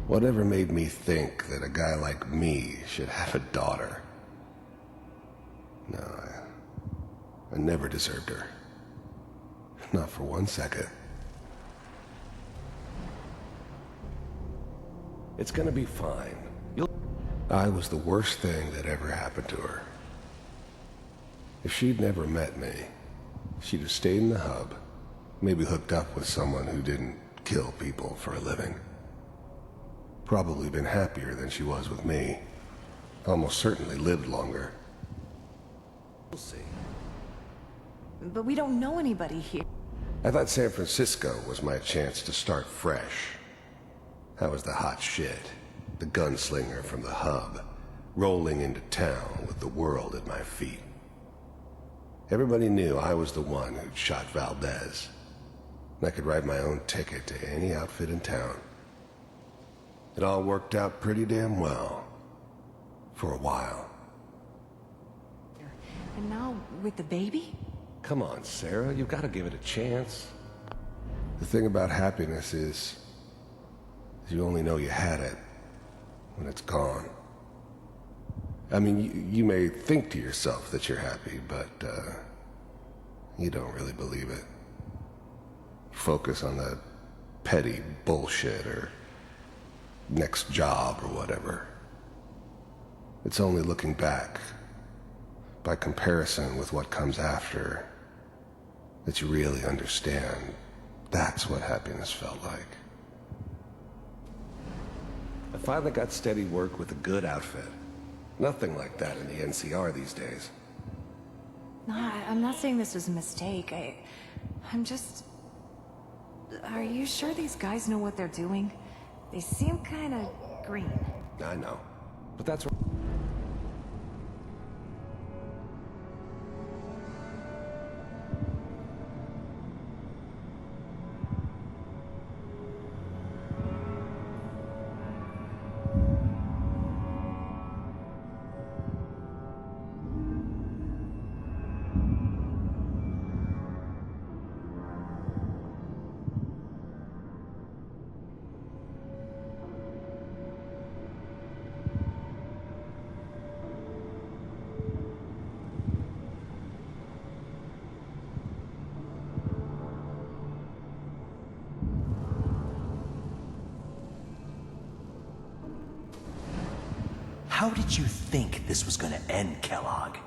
S15: Whatever made me think that a guy like me should have a daughter? No, I never deserved her. Not for 1 second. It's gonna be fine. I was the worst thing that ever happened to her. If she'd never met me, she'd have stayed in the hub, maybe hooked up with someone who didn't kill people for a living. Probably been happier than she was with me. Almost certainly lived longer. We'll see.
S14: But we don't know anybody here.
S15: I thought San Francisco was my chance to start fresh. I was the hot shit, the gunslinger from the hub, rolling into town with the world at my feet. Everybody knew I was the one who'd shot Valdez. I could write my own ticket to any outfit in town. It all worked out pretty damn well. For a while.
S14: And now, with the baby?
S15: Come on, Sarah, you've got to give it a chance. The thing about happiness is you only know you had it when it's gone. I mean, you may think to yourself that you're happy, but you don't really believe it. Focus on the petty bullshit or next job or whatever. It's only looking back, by comparison with what comes after, that you really understand that's what happiness felt like. I finally got steady work with a good outfit. Nothing like that in the NCR these days.
S14: No, I'm not saying this was a mistake. I'm just... Are you sure these guys know what they're doing? They seem kind of green.
S15: I know, but that's...
S16: How did you think this was gonna end, Kellogg?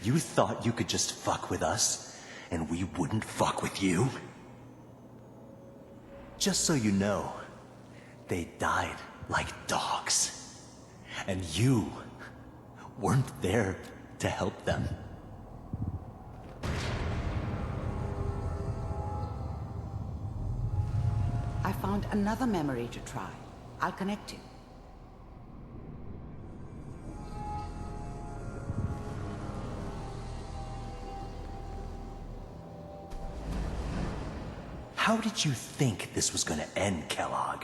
S16: You thought you could just fuck with us, and we wouldn't fuck with you? Just so you know, they died like dogs. And you weren't there to help them.
S10: I found another memory to try. I'll connect you.
S16: How did you think this was gonna end, Kellogg?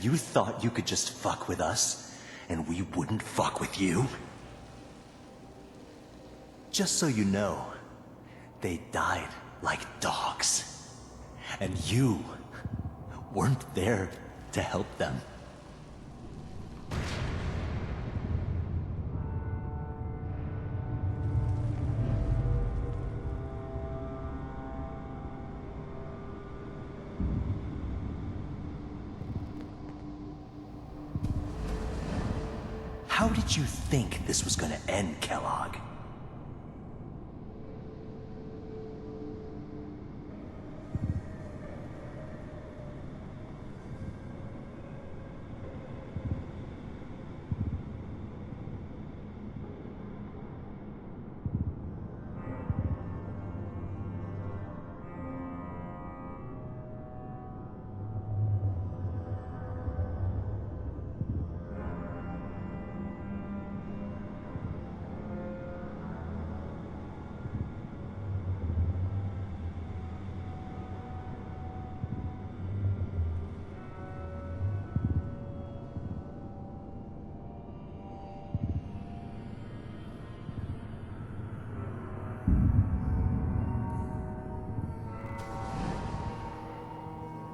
S16: You thought you could just fuck with us, and we wouldn't fuck with you? Just so you know, they died like dogs. And you weren't there to help them. How did you think this was gonna end, Kellogg?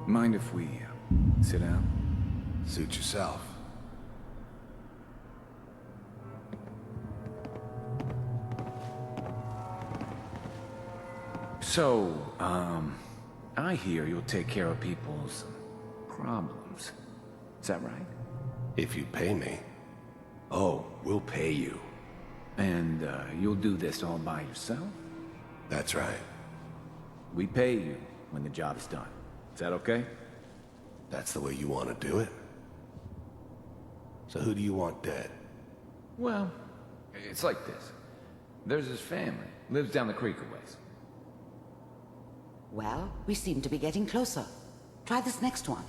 S6: Mind if we sit down?
S15: Suit yourself.
S6: So, I hear you'll take care of people's problems. Is that right?
S15: If you pay me.
S6: Oh, we'll pay you. And, you'll do this all by yourself?
S15: That's right.
S6: We pay you when the job is done. Is that okay?
S15: That's the way you want to do it? So who do you want dead?
S6: Well, it's like this. There's his family. Lives down the creek a ways.
S10: Well, we seem to be getting closer. Try this next one.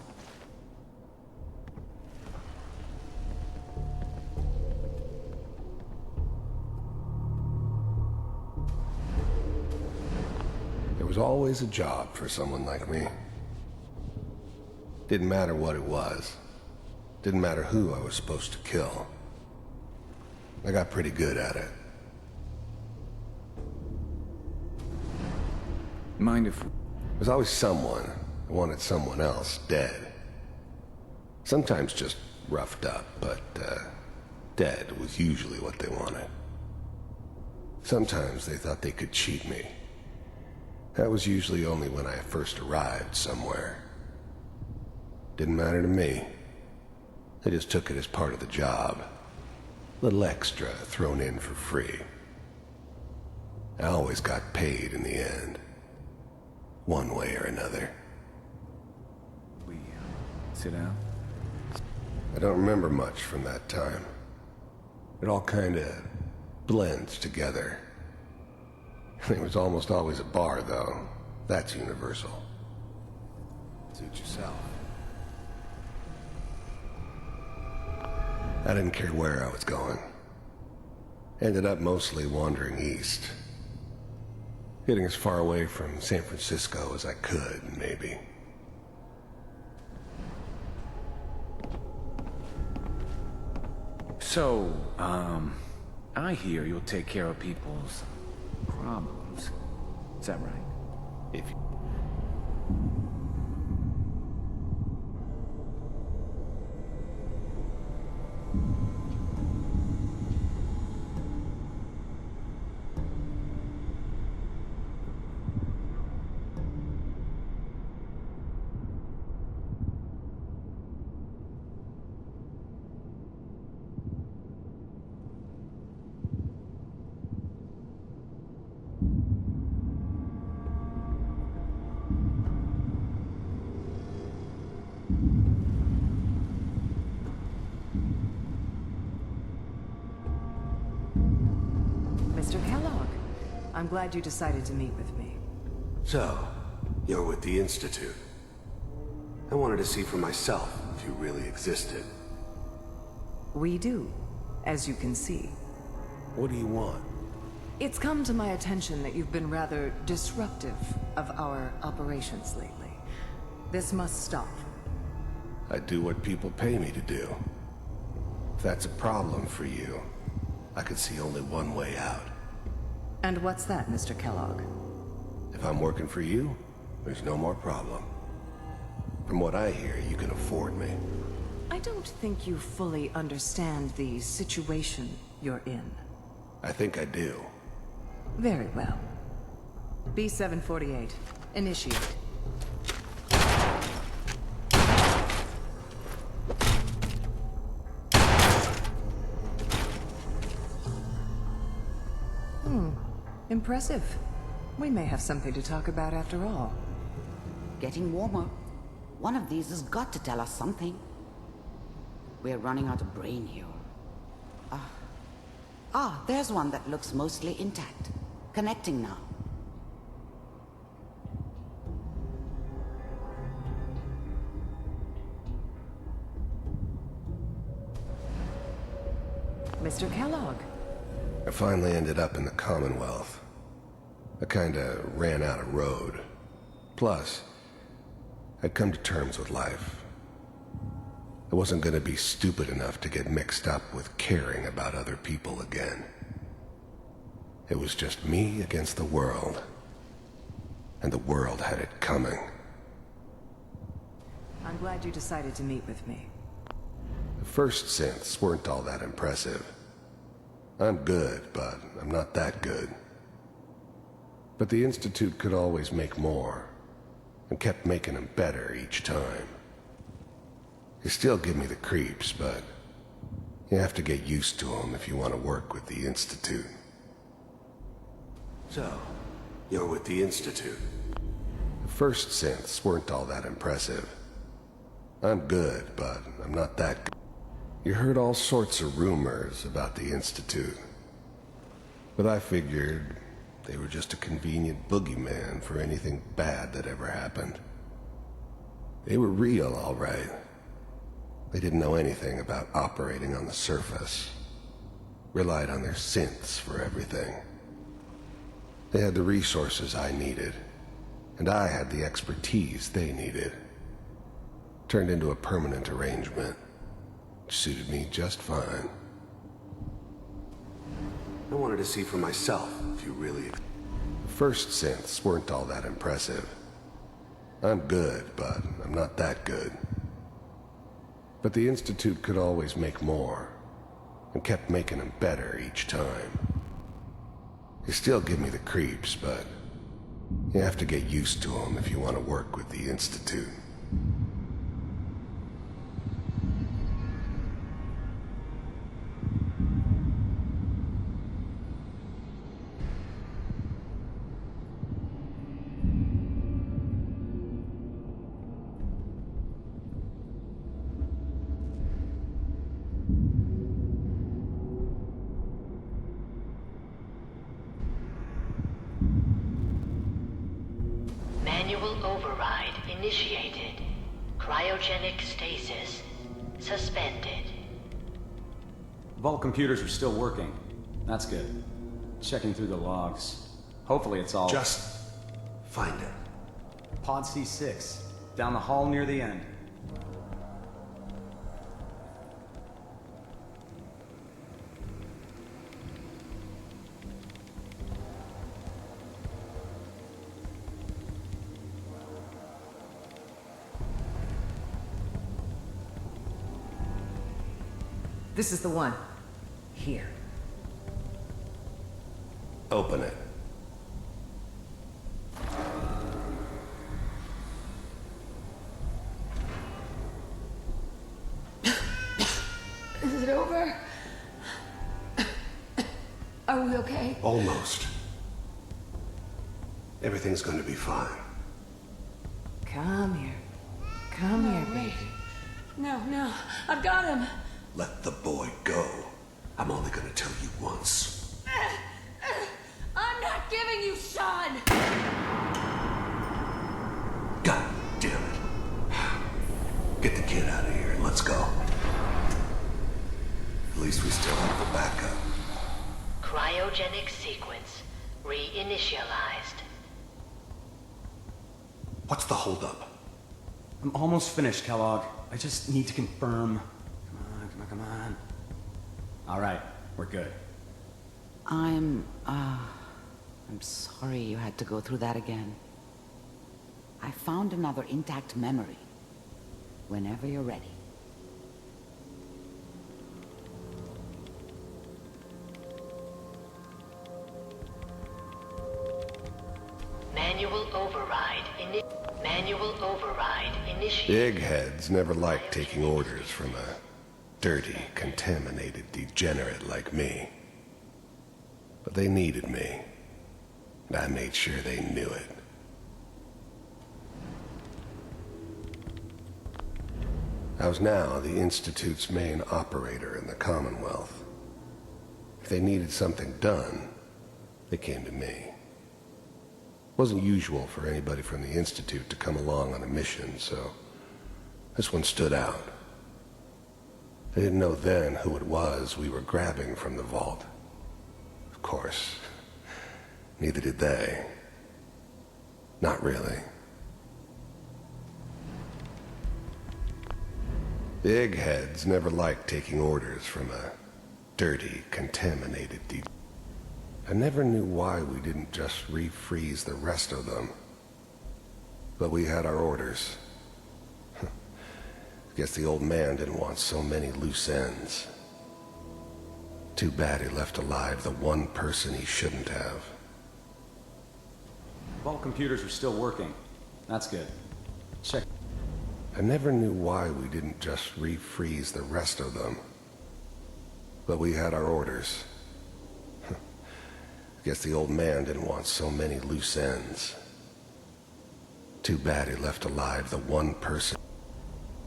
S15: There was always a job for someone like me. Didn't matter what it was. Didn't matter who I was supposed to kill. I got pretty good at it.
S6: Mind if...
S15: There's always someone who wanted someone else dead. Sometimes just roughed up, but, dead was usually what they wanted. Sometimes they thought they could cheat me. That was usually only when I first arrived somewhere. Didn't matter to me. I just took it as part of the job. Little extra thrown in for free. I always got paid in the end. One way or another.
S6: We sit down?
S15: I don't remember much from that time. It all kinda blends together. It was almost always a bar, though. That's universal. Suit yourself. I didn't care where I was going. Ended up mostly wandering east. Getting as far away from San Francisco as I could, maybe.
S6: So, I hear you'll take care of people's problems. Is that right?
S15: If you...
S13: Mr. Kellogg, I'm glad you decided to meet with me.
S15: So, you're with the Institute. I wanted to see for myself if you really existed.
S13: We do, as you can see.
S15: What do you want?
S13: It's come to my attention that you've been rather disruptive of our operations lately. This must stop.
S15: I do what people pay me to do. If that's a problem for you, I could see only one way out.
S13: And what's that, Mr. Kellogg?
S15: If I'm working for you, there's no more problem. From what I hear, you can afford me.
S13: I don't think you fully understand the situation you're in.
S15: I think I do.
S13: Very well. B-748, initiate. Impressive. We may have something to talk about after all.
S10: Getting warmer. One of these has got to tell us something. We're running out of brain here. There's one that looks mostly intact. Connecting now.
S13: Mr. Kellogg.
S15: I finally ended up in the Commonwealth. I kinda ran out of road. Plus, I'd come to terms with life. I wasn't gonna be stupid enough to get mixed up with caring about other people again. It was just me against the world. And the world had it coming.
S14: I'm glad you decided to meet with me.
S15: The first synths weren't all that impressive. I'm good, but I'm not that good. But the Institute could always make more, and kept making them better each time. They still give me the creeps, but you have to get used to them if you want to work with the Institute. So, you're with the Institute. The first synths weren't all that impressive. I'm good, but I'm not that good. You heard all sorts of rumors about the Institute. But I figured they were just a convenient boogeyman for anything bad that ever happened. They were real, all right. They didn't know anything about operating on the surface. Relied on their synths for everything. They had the resources I needed, and I had the expertise they needed. Turned into a permanent arrangement, which suited me just fine. I wanted to see for myself if you really... The first synths weren't all that impressive. I'm good, but I'm not that good. But the Institute could always make more, and kept making them better each time. They still give me the creeps, but you have to get used to them if you want to work with the Institute.
S17: Manual override initiated. Cryogenic stasis suspended.
S18: Vault computers are still working. That's good. Checking through the logs. Hopefully it's all...
S15: Just find it.
S18: Pod C6. Down the hall near the end.
S13: This is the one. Here.
S15: Open it.
S8: Is it over? Are we okay?
S15: Almost. Everything's going to be fine.
S14: Come here. Come here, baby.
S8: No, no. I've got him.
S15: Let the boy go. I'm only going to tell you once.
S8: I'm not giving you Sean!
S15: God damn it. Get the kid out of here and let's go. At least we still have the backup.
S17: Cryogenic sequence reinitialized.
S15: What's the holdup?
S18: I'm almost finished, Kellogg. I just need to confirm. Come on. All right, we're good.
S10: I'm sorry you had to go through that again. I found another intact memory. Whenever you're ready.
S17: Manual override initiated.
S15: Eggheads never liked taking orders from a dirty, contaminated degenerate like me. But they needed me, and I made sure they knew it. I was now the Institute's main operator in the Commonwealth. If they needed something done, they came to me. It wasn't usual for anybody from the Institute to come along on a mission, so this one stood out. They didn't know then who it was we were grabbing from the vault. Of course, neither did they. Not really. The eggheads never liked taking orders from a dirty, contaminated I never knew why we didn't just refreeze the rest of them. But we had our orders. Guess the old man didn't want so many loose ends. Too bad he left alive the one person he shouldn't have.
S18: All computers are still working. That's good. Check.
S15: I never knew why we didn't just refreeze the rest of them. But we had our orders. Guess the old man didn't want so many loose ends. Too bad he left alive the one person.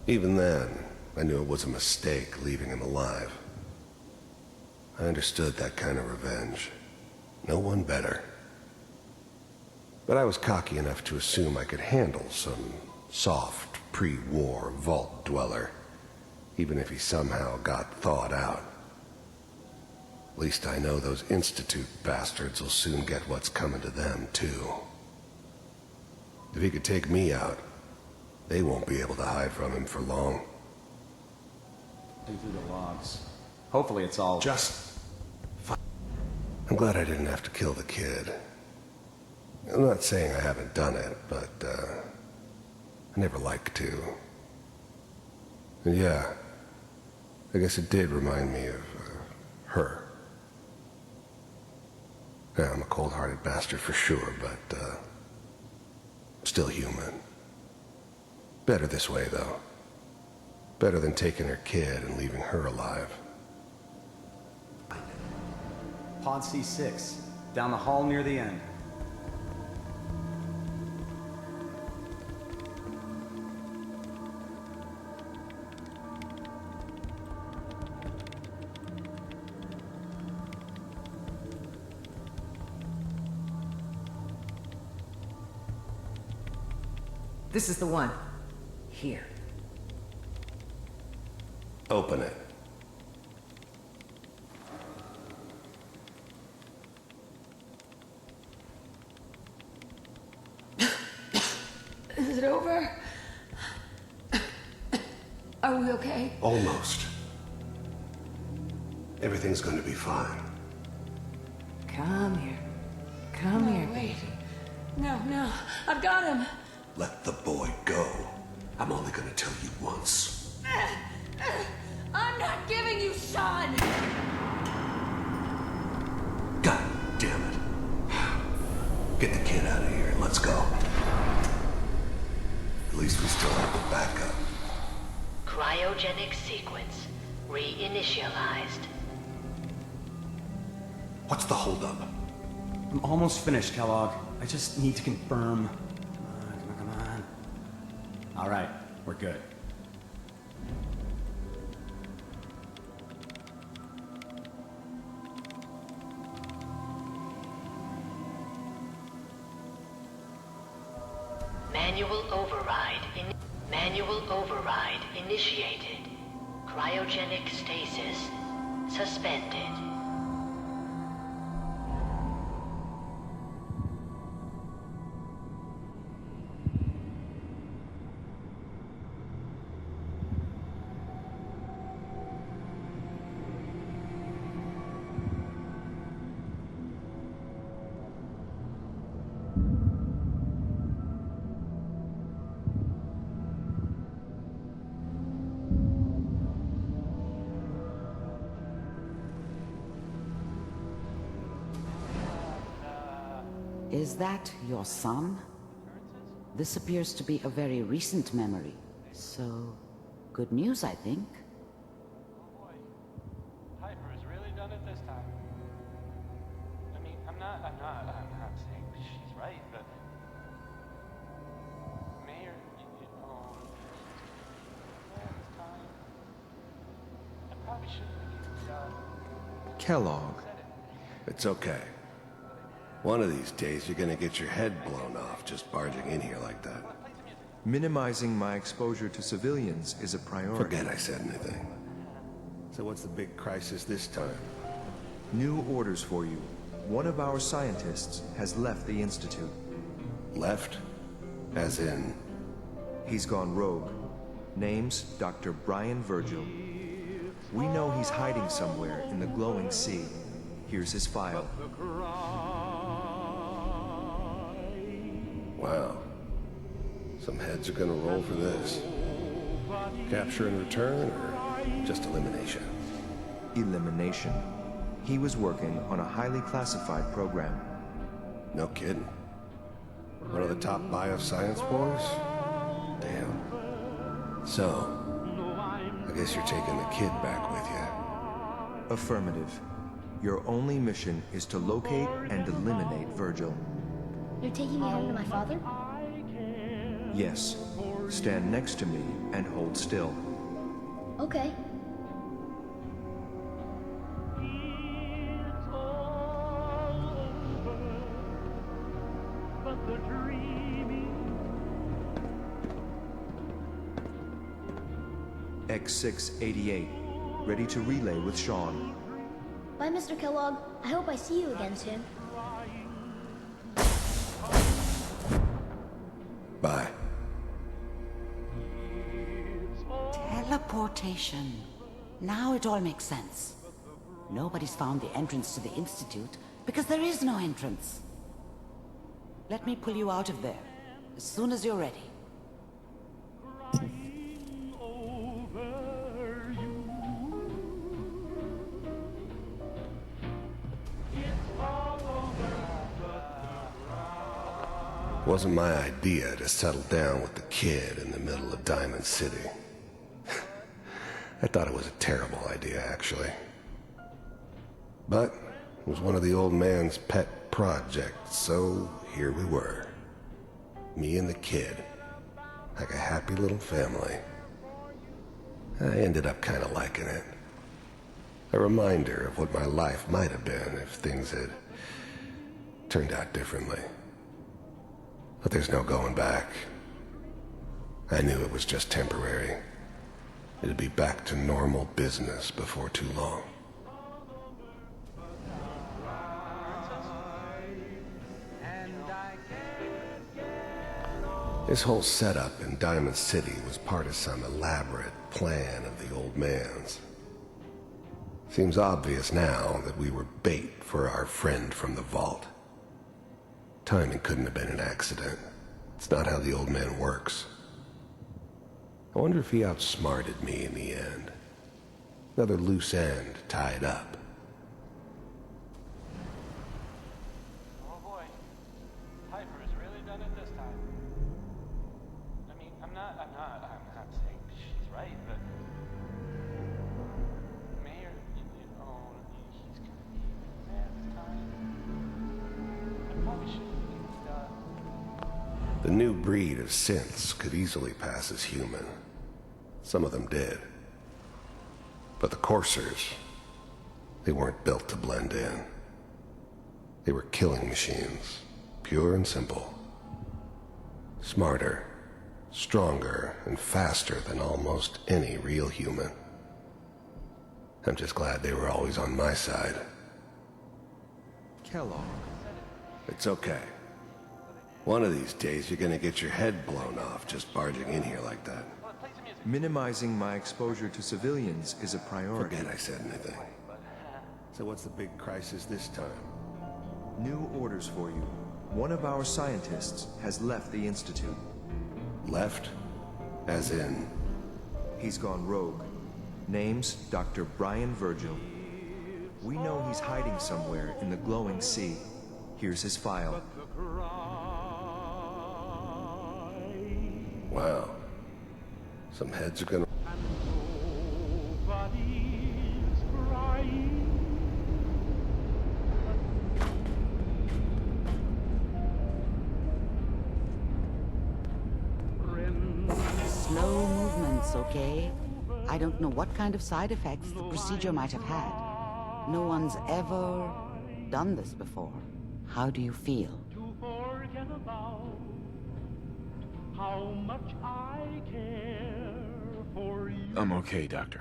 S15: Even then, I knew it was a mistake leaving him alive. I understood that kind of revenge. No one better. But I was cocky enough to assume I could handle some soft, pre-war vault dweller, even if he somehow got thawed out. At least I know those Institute bastards will soon get what's coming to them, too. If he could take me out, they won't be able to hide from him for long.
S18: Through the logs. Hopefully it's all...
S15: I'm glad I didn't have to kill the kid. I'm not saying I haven't done it, but, I never liked to. And yeah, I guess it did remind me of, her. Yeah, I'm a cold-hearted bastard for sure, but, still human. Better this way, though. Better than taking her kid and leaving her alive.
S18: Pod C6, down the hall near the end.
S13: This is the one. Here.
S15: Open it.
S13: Is it over? Are we okay?
S15: Almost. Everything's going to be fine.
S13: Come here. Come here,
S8: wait.
S13: baby.
S8: No, I've got him.
S15: Let the boy go. I'm only going to tell you once.
S8: I'm not giving you Sean.
S15: God damn it. Get the kid out of here and let's go. At least we still have the backup.
S17: Cryogenic sequence reinitialized.
S15: What's the holdup?
S18: I'm almost finished, Kellogg. I just need to confirm. Come on. All right, we're good.
S17: Manual override initiated. Cryogenic stasis suspended.
S10: Is that your son? This appears to be a very recent memory. So, good news, I think.
S12: Oh boy. Piper has really done it this time. I mean, I'm not saying she's right, but... Mayor, this time... I probably shouldn't have
S15: Kellogg. It's okay. One of these days, you're gonna get your head blown off just barging in here like that.
S19: Minimizing my exposure to civilians is a priority.
S15: Forget I said anything. So what's the big crisis this time?
S19: New orders for you. One of our scientists has left the Institute.
S15: Left? As in?
S19: He's gone rogue. Name's Dr. Brian Virgil. We know he's hiding somewhere in the glowing sea. Here's his file.
S15: Wow. Some heads are gonna roll for this. Capture and return, or just elimination?
S19: Elimination. He was working on a highly classified program.
S15: No kidding. One of the top bioscience boys? Damn. So, I guess you're taking the kid back with you.
S19: Affirmative. Your only mission is to locate and eliminate Virgil.
S20: You're taking me home to my father?
S19: Yes. Stand next to me and hold still.
S20: Okay.
S19: X688, ready to relay with Sean.
S20: Bye, Mr. Kellogg. I hope I see you again soon.
S15: Bye.
S10: Teleportation. Now it all makes sense. Nobody's found the entrance to the Institute because there is no entrance. Let me pull you out of there as soon as you're ready.
S15: It wasn't my idea to settle down with the kid in the middle of Diamond City. I thought it was a terrible idea, actually. But it was one of the old man's pet projects, so here we were. Me and the kid, like a happy little family. I ended up kind of liking it. A reminder of what my life might have been if things had turned out differently. But there's no going back. I knew it was just temporary. It'd be back to normal business before too long. This whole setup in Diamond City was part of some elaborate plan of the old man's. Seems obvious now that we were bait for our friend from the vault. Timing couldn't have been an accident. It's not how the old man works. I wonder if he outsmarted me in the end. Another loose end tied up.
S12: Oh boy, Piper has really done it this time. I mean, I'm not saying she's right, but Mayor, he's gonna be mad this time. I probably shouldn't.
S15: The new breed of synths could easily pass as human. Some of them did. But the coursers, they weren't built to blend in. They were killing machines, pure and simple. Smarter, stronger, and faster than almost any real human. I'm just glad they were always on my side.
S19: Kellogg.
S15: It's okay. One of these days, you're gonna get your head blown off just barging in here like that.
S19: Minimizing my exposure to civilians is a priority.
S15: Forget I said anything. So what's the big crisis this time?
S19: New orders for you. One of our scientists has left the Institute.
S15: Left? As in?
S19: He's gone rogue. Name's Dr. Brian Virgil. We know he's hiding somewhere in the glowing sea. Here's his file.
S15: Wow. Some heads are gonna...
S10: Slow movements, okay? I don't know what kind of side effects the procedure might have had. No one's ever done this before. How do you feel?
S4: How much I care for you.
S3: I'm okay, Doctor.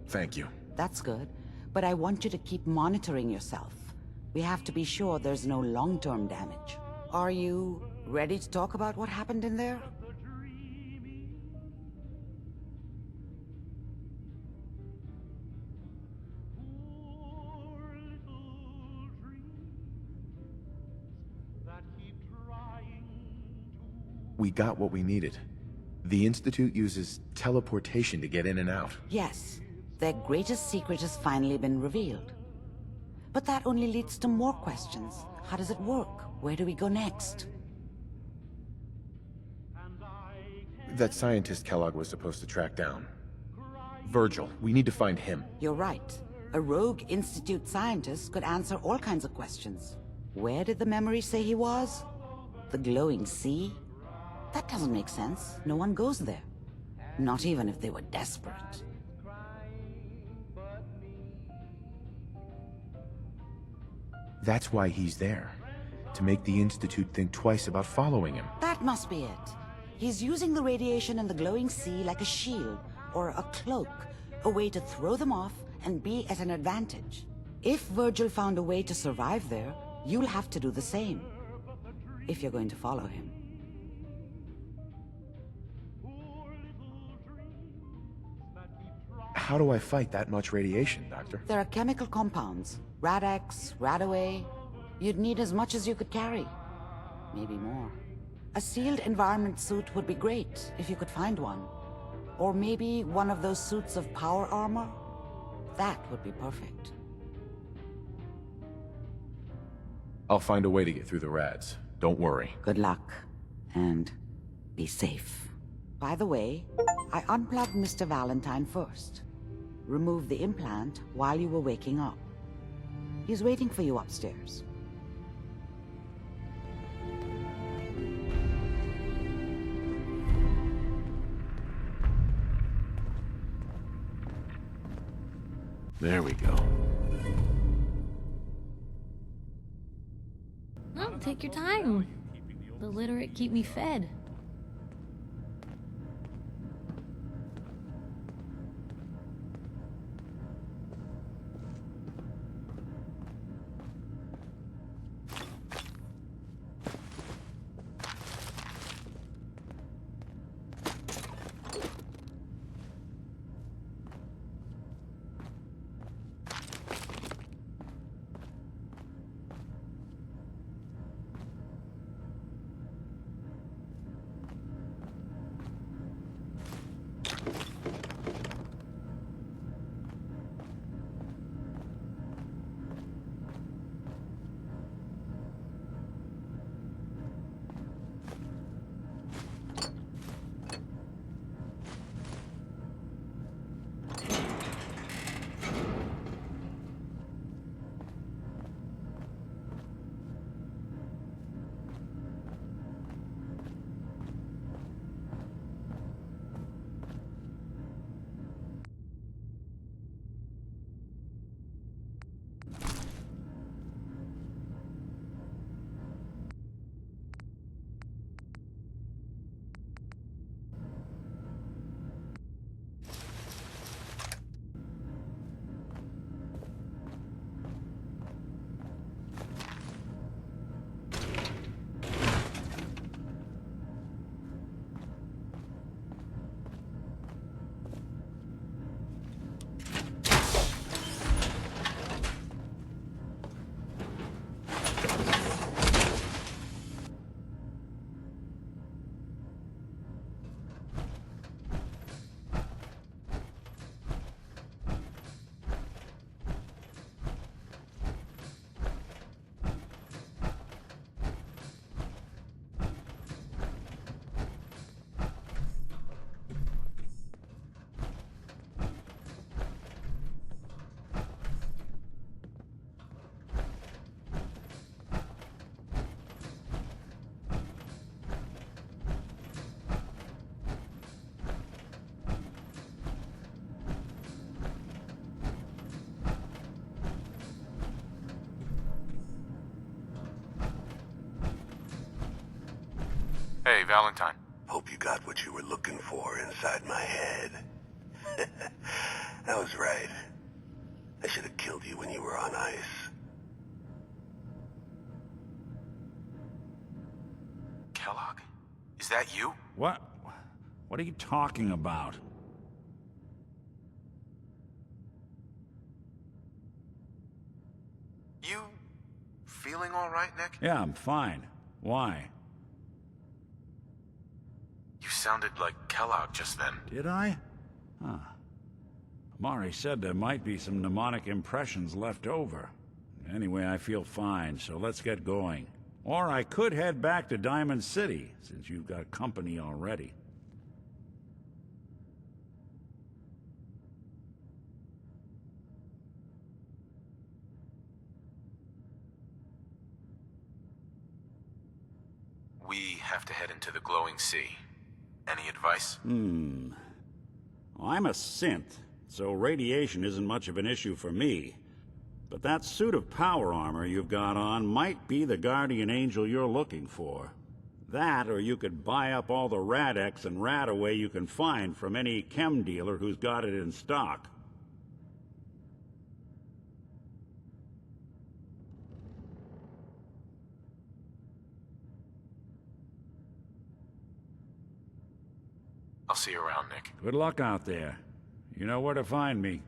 S3: Thank you.
S10: That's good, but I want you to keep monitoring yourself. We have to be sure there's no long-term damage. Are you ready to talk about what happened in there?
S3: We got what we needed.
S19: The Institute uses teleportation to get in and out.
S10: Yes, their greatest secret has finally been revealed. But that only leads to more questions. How does it work? Where do we go next?
S19: That scientist Kellogg was supposed to track down. Virgil, we need to find him.
S10: You're right. A rogue Institute scientist could answer all kinds of questions. Where did the memory say he was? The glowing sea? That doesn't make sense. No one goes there. Not even if they were desperate.
S19: That's why he's there. To make the Institute think twice about following him.
S10: That must be it. He's using the radiation in the glowing sea like a shield, or a cloak, a way to throw them off and be at an advantage. If Virgil found a way to survive there, you'll have to do the same. If you're going to follow him.
S19: How do I fight that much radiation, Doctor?
S10: There are chemical compounds. Rad-X, Radaway. You'd need as much as you could carry. Maybe more. A sealed environment suit would be great, if you could find one. Or maybe one of those suits of power armor? That would be perfect.
S19: I'll find a way to get through the rads. Don't worry.
S10: Good luck. And be safe. By the way, I unplugged Mr. Valentine first. Removed the implant while you were waking up. He's waiting for you upstairs.
S19: There we go.
S1: Oh, take your time. The literate keep me fed.
S3: Hey, Valentine.
S15: Hope you got what you were looking for inside my head. I was right. I should have killed you when you were on ice.
S3: Kellogg? Is that you?
S11: What? What are you talking about?
S3: You feeling all right, Nick?
S11: Yeah, I'm fine. Why?
S3: You sounded like Kellogg just then.
S11: Did I? Huh. Mari said there might be some mnemonic impressions left over. Anyway, I feel fine, so let's get going. Or I could head back to Diamond City, since you've got company already.
S3: We have to head into the glowing sea. Any advice?
S11: I'm a synth, so radiation isn't much of an issue for me. But that suit of power armor you've got on might be the guardian angel you're looking for. That, or you could buy up all the Rad-X and Rad-Away you can find from any chem dealer who's got it in stock.
S3: I'll see you around, Nick.
S11: Good luck out there. You know where to find me.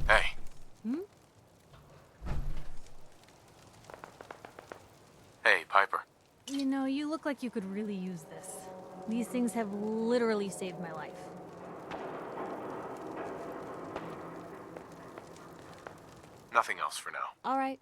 S3: Hey. Hey, Piper.
S1: You know, you look like you could really use this. These things have literally saved my life.
S3: Nothing else for now.
S1: All right.